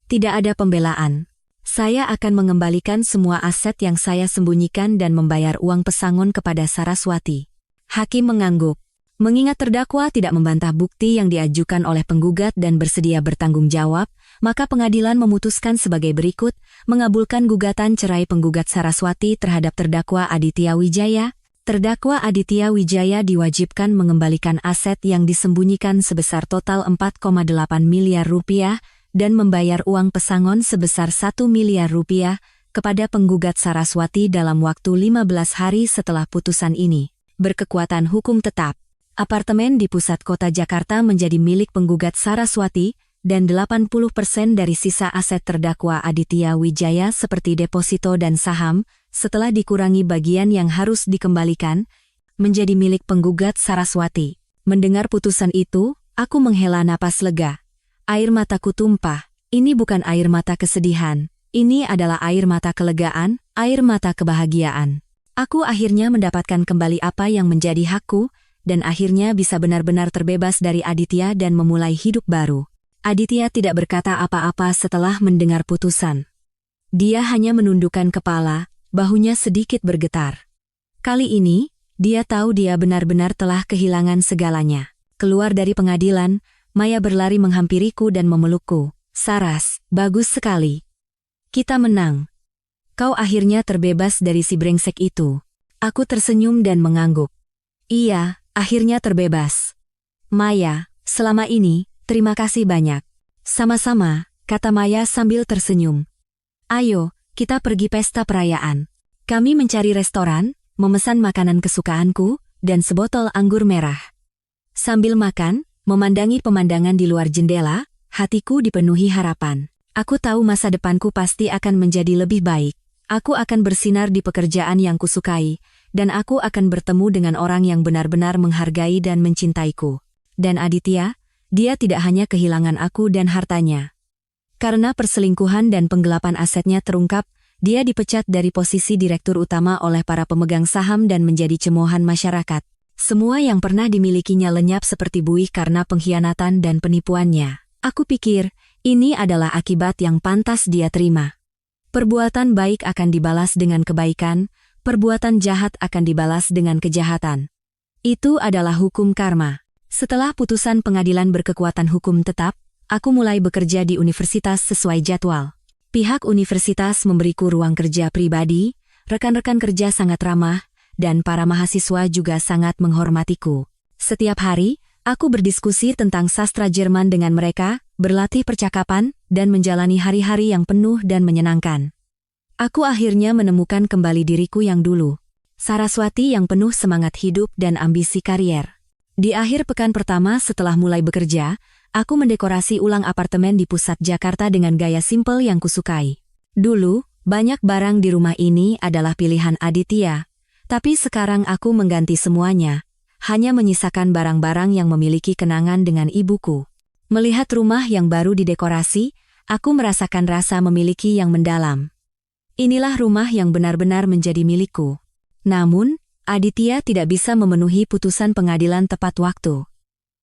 Tidak ada pembelaan. Saya akan mengembalikan semua aset yang saya sembunyikan dan membayar uang pesangon kepada Saraswati. Hakim mengangguk. Mengingat terdakwa tidak membantah bukti yang diajukan oleh penggugat dan bersedia bertanggung jawab, maka pengadilan memutuskan sebagai berikut, mengabulkan gugatan cerai penggugat Saraswati terhadap terdakwa Aditya Wijaya. Terdakwa Aditya Wijaya diwajibkan mengembalikan aset yang disembunyikan sebesar total 4,8 miliar rupiah dan membayar uang pesangon sebesar 1 miliar rupiah kepada penggugat Saraswati dalam waktu 15 hari setelah putusan ini. Berkekuatan hukum tetap. Apartemen di pusat kota Jakarta menjadi milik penggugat Saraswati, dan 80% dari sisa aset terdakwa Aditya Wijaya seperti deposito dan saham, setelah dikurangi bagian yang harus dikembalikan, menjadi milik penggugat Saraswati. Mendengar putusan itu, aku menghela napas lega. Air mataku tumpah. Ini bukan air mata kesedihan. Ini adalah air mata kelegaan, air mata kebahagiaan. Aku akhirnya mendapatkan kembali apa yang menjadi hakku, dan akhirnya bisa benar-benar terbebas dari Aditya dan memulai hidup baru. Aditya tidak berkata apa-apa setelah mendengar putusan. Dia hanya menundukkan kepala, bahunya sedikit bergetar. Kali ini, dia tahu dia benar-benar telah kehilangan segalanya. Keluar dari pengadilan, Maya berlari menghampiriku dan memelukku. Saras, bagus sekali. Kita menang. Kau akhirnya terbebas dari si brengsek itu. Aku tersenyum dan mengangguk. Iya, akhirnya terbebas. Maya, selama ini, terima kasih banyak. Sama-sama, kata Maya sambil tersenyum. Ayo, kita pergi pesta perayaan. Kami mencari restoran, memesan makanan kesukaanku, dan sebotol anggur merah. Sambil makan, memandangi pemandangan di luar jendela, hatiku dipenuhi harapan. Aku tahu masa depanku pasti akan menjadi lebih baik. Aku akan bersinar di pekerjaan yang kusukai, dan aku akan bertemu dengan orang yang benar-benar menghargai dan mencintaiku. Dan Aditya, dia tidak hanya kehilangan aku dan hartanya. Karena perselingkuhan dan penggelapan asetnya terungkap, dia dipecat dari posisi direktur utama oleh para pemegang saham dan menjadi cemoohan masyarakat. Semua yang pernah dimilikinya lenyap seperti buih karena pengkhianatan dan penipuannya. Aku pikir, ini adalah akibat yang pantas dia terima. Perbuatan baik akan dibalas dengan kebaikan, perbuatan jahat akan dibalas dengan kejahatan. Itu adalah hukum karma. Setelah putusan pengadilan berkekuatan hukum tetap, aku mulai bekerja di universitas sesuai jadwal. Pihak universitas memberiku ruang kerja pribadi, rekan-rekan kerja sangat ramah, dan para mahasiswa juga sangat menghormatiku. Setiap hari, aku berdiskusi tentang sastra Jerman dengan mereka, berlatih percakapan, dan menjalani hari-hari yang penuh dan menyenangkan. Aku akhirnya menemukan kembali diriku yang dulu. Saraswati yang penuh semangat hidup dan ambisi karier. Di akhir pekan pertama setelah mulai bekerja, aku mendekorasi ulang apartemen di pusat Jakarta dengan gaya simpel yang kusukai. Dulu, banyak barang di rumah ini adalah pilihan Aditya, tapi sekarang aku mengganti semuanya, hanya menyisakan barang-barang yang memiliki kenangan dengan ibuku. Melihat rumah yang baru didekorasi, aku merasakan rasa memiliki yang mendalam. Inilah rumah yang benar-benar menjadi milikku. Namun, Aditya tidak bisa memenuhi putusan pengadilan tepat waktu.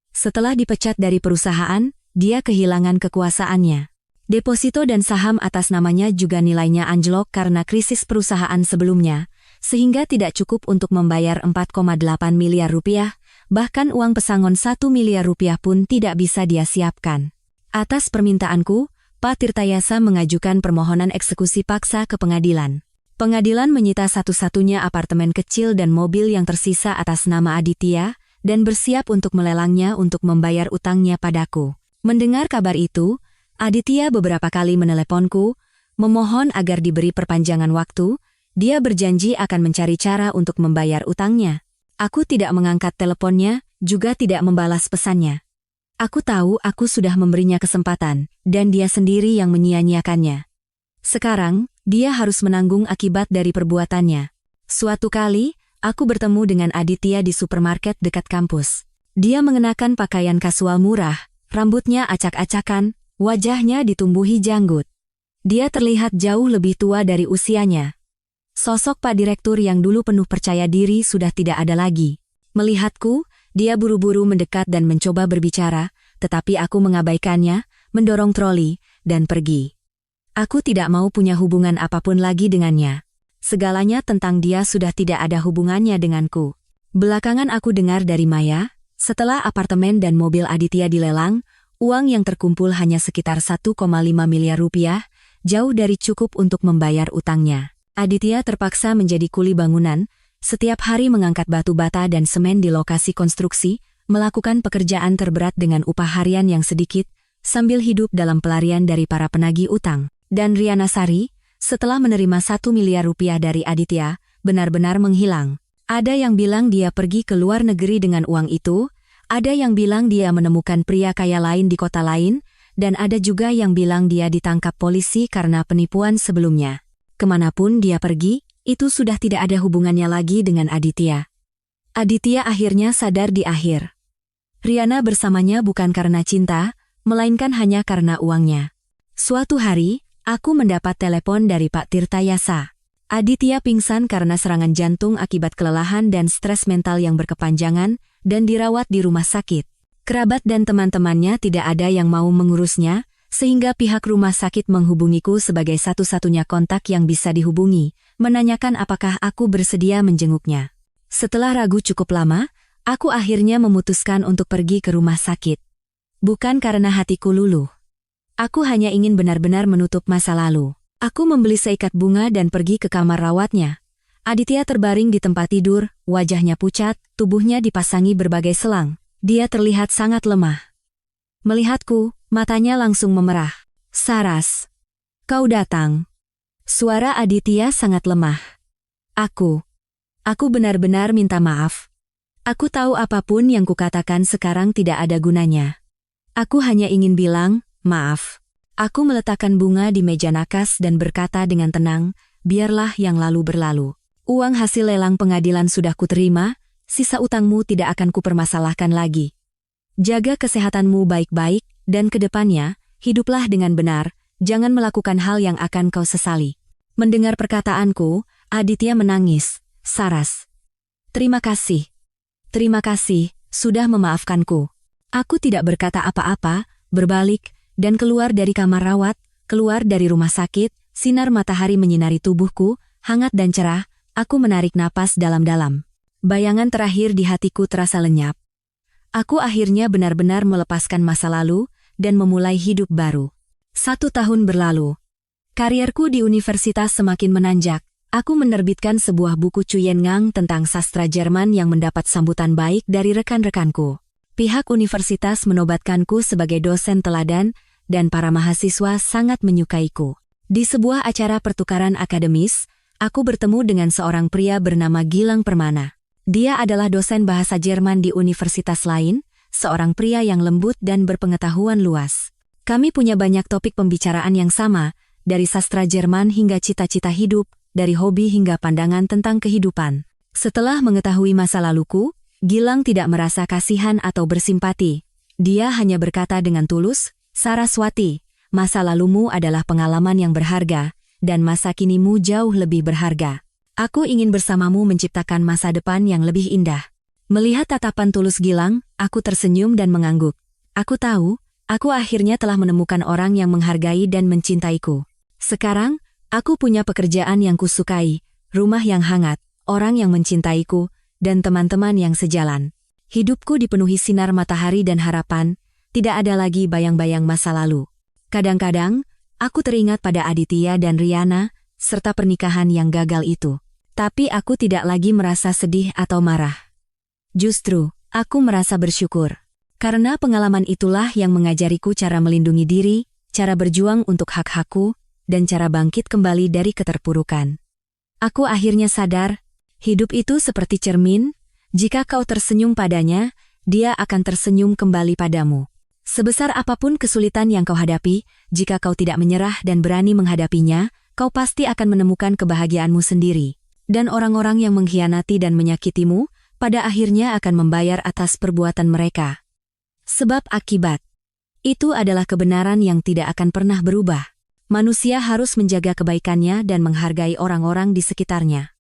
Setelah dipecat dari perusahaan, dia kehilangan kekuasaannya. Deposito dan saham atas namanya juga nilainya anjlok karena krisis perusahaan sebelumnya, sehingga tidak cukup untuk membayar 4,8 miliar rupiah, bahkan uang pesangon 1 miliar rupiah pun tidak bisa dia siapkan. Atas permintaanku, Pak Tirtayasa mengajukan permohonan eksekusi paksa ke pengadilan. Pengadilan menyita satu-satunya apartemen kecil dan mobil yang tersisa atas nama Aditya, dan bersiap untuk melelangnya untuk membayar utangnya padaku. Mendengar kabar itu, Aditya beberapa kali meneleponku, memohon agar diberi perpanjangan waktu. Dia berjanji akan mencari cara untuk membayar utangnya. Aku tidak mengangkat teleponnya, juga tidak membalas pesannya. Aku tahu aku sudah memberinya kesempatan, dan dia sendiri yang menyia-nyiakannya. Sekarang, dia harus menanggung akibat dari perbuatannya. Suatu kali, aku bertemu dengan Aditya di supermarket dekat kampus. Dia mengenakan pakaian kasual murah, rambutnya acak-acakan, wajahnya ditumbuhi janggut. Dia terlihat jauh lebih tua dari usianya. Sosok Pak Direktur yang dulu penuh percaya diri sudah tidak ada lagi. Melihatku, dia buru-buru mendekat dan mencoba berbicara, tetapi aku mengabaikannya, mendorong troli, dan pergi. Aku tidak mau punya hubungan apapun lagi dengannya. Segalanya tentang dia sudah tidak ada hubungannya denganku. Belakangan aku dengar dari Maya, setelah apartemen dan mobil Aditya dilelang, uang yang terkumpul hanya sekitar 1,5 miliar rupiah, jauh dari cukup untuk membayar utangnya. Aditya terpaksa menjadi kuli bangunan, setiap hari mengangkat batu bata dan semen di lokasi konstruksi, melakukan pekerjaan terberat dengan upah harian yang sedikit, sambil hidup dalam pelarian dari para penagih utang. Dan Riana Sari, setelah menerima 1 miliar rupiah dari Aditya, benar-benar menghilang. Ada yang bilang dia pergi ke luar negeri dengan uang itu, ada yang bilang dia menemukan pria kaya lain di kota lain, dan ada juga yang bilang dia ditangkap polisi karena penipuan sebelumnya. Kemanapun dia pergi, itu sudah tidak ada hubungannya lagi dengan Aditya. Aditya akhirnya sadar di akhir. Riana bersamanya bukan karena cinta, melainkan hanya karena uangnya. Suatu hari, aku mendapat telepon dari Pak Tirta Yasa. Aditya pingsan karena serangan jantung akibat kelelahan dan stres mental yang berkepanjangan, dan dirawat di rumah sakit. Kerabat dan teman-temannya tidak ada yang mau mengurusnya, sehingga pihak rumah sakit menghubungiku sebagai satu-satunya kontak yang bisa dihubungi, menanyakan apakah aku bersedia menjenguknya. Setelah ragu cukup lama, aku akhirnya memutuskan untuk pergi ke rumah sakit. Bukan karena hatiku luluh. Aku hanya ingin benar-benar menutup masa lalu. Aku membeli seikat bunga dan pergi ke kamar rawatnya. Aditya terbaring di tempat tidur, wajahnya pucat, tubuhnya dipasangi berbagai selang. Dia terlihat sangat lemah. Melihatku, matanya langsung memerah. "Saras, kau datang." Suara Aditya sangat lemah. Aku benar-benar minta maaf. Aku tahu apapun yang kukatakan sekarang tidak ada gunanya. Aku hanya ingin bilang, maaf. Aku meletakkan bunga di meja nakas dan berkata dengan tenang, biarlah yang lalu berlalu. Uang hasil lelang pengadilan sudah kuterima, sisa utangmu tidak akan kupermasalahkan lagi. Jaga kesehatanmu baik-baik, dan ke depannya, hiduplah dengan benar, jangan melakukan hal yang akan kau sesali. Mendengar perkataanku, Aditya menangis. "Saras, terima kasih. Terima kasih, sudah memaafkanku." Aku tidak berkata apa-apa, berbalik, dan keluar dari kamar rawat, keluar dari rumah sakit, sinar matahari menyinari tubuhku, hangat dan cerah, aku menarik napas dalam-dalam. Bayangan terakhir di hatiku terasa lenyap. Aku akhirnya benar-benar melepaskan masa lalu, dan memulai hidup baru. 1 tahun berlalu. Karierku di universitas semakin menanjak. Aku menerbitkan sebuah buku Cuyen Ngang tentang sastra Jerman yang mendapat sambutan baik dari rekan-rekanku. Pihak universitas menobatkanku sebagai dosen teladan, dan para mahasiswa sangat menyukaiku. Di sebuah acara pertukaran akademis, aku bertemu dengan seorang pria bernama Gilang Permana. Dia adalah dosen bahasa Jerman di universitas lain, seorang pria yang lembut dan berpengetahuan luas. Kami punya banyak topik pembicaraan yang sama, dari sastra Jerman hingga cita-cita hidup, dari hobi hingga pandangan tentang kehidupan. Setelah mengetahui masa laluku, Gilang tidak merasa kasihan atau bersimpati. Dia hanya berkata dengan tulus, "Saraswati, masa lalumu adalah pengalaman yang berharga, dan masa kinimu jauh lebih berharga. Aku ingin bersamamu menciptakan masa depan yang lebih indah." Melihat tatapan tulus Gilang, aku tersenyum dan mengangguk. Aku tahu, aku akhirnya telah menemukan orang yang menghargai dan mencintaiku. Sekarang, aku punya pekerjaan yang kusukai, rumah yang hangat, orang yang mencintaiku, dan teman-teman yang sejalan. Hidupku dipenuhi sinar matahari dan harapan, tidak ada lagi bayang-bayang masa lalu. Kadang-kadang, aku teringat pada Aditya dan Riana, serta pernikahan yang gagal itu. Tapi aku tidak lagi merasa sedih atau marah. Justru, aku merasa bersyukur. Karena pengalaman itulah yang mengajariku cara melindungi diri, cara berjuang untuk hak-hakku, dan cara bangkit kembali dari keterpurukan. Aku akhirnya sadar, hidup itu seperti cermin, jika kau tersenyum padanya, dia akan tersenyum kembali padamu. Sebesar apapun kesulitan yang kau hadapi, jika kau tidak menyerah dan berani menghadapinya, kau pasti akan menemukan kebahagiaanmu sendiri. Dan orang-orang yang mengkhianati dan menyakitimu, pada akhirnya akan membayar atas perbuatan mereka. Sebab akibat. Itu adalah kebenaran yang tidak akan pernah berubah. Manusia harus menjaga kebaikannya dan menghargai orang-orang di sekitarnya.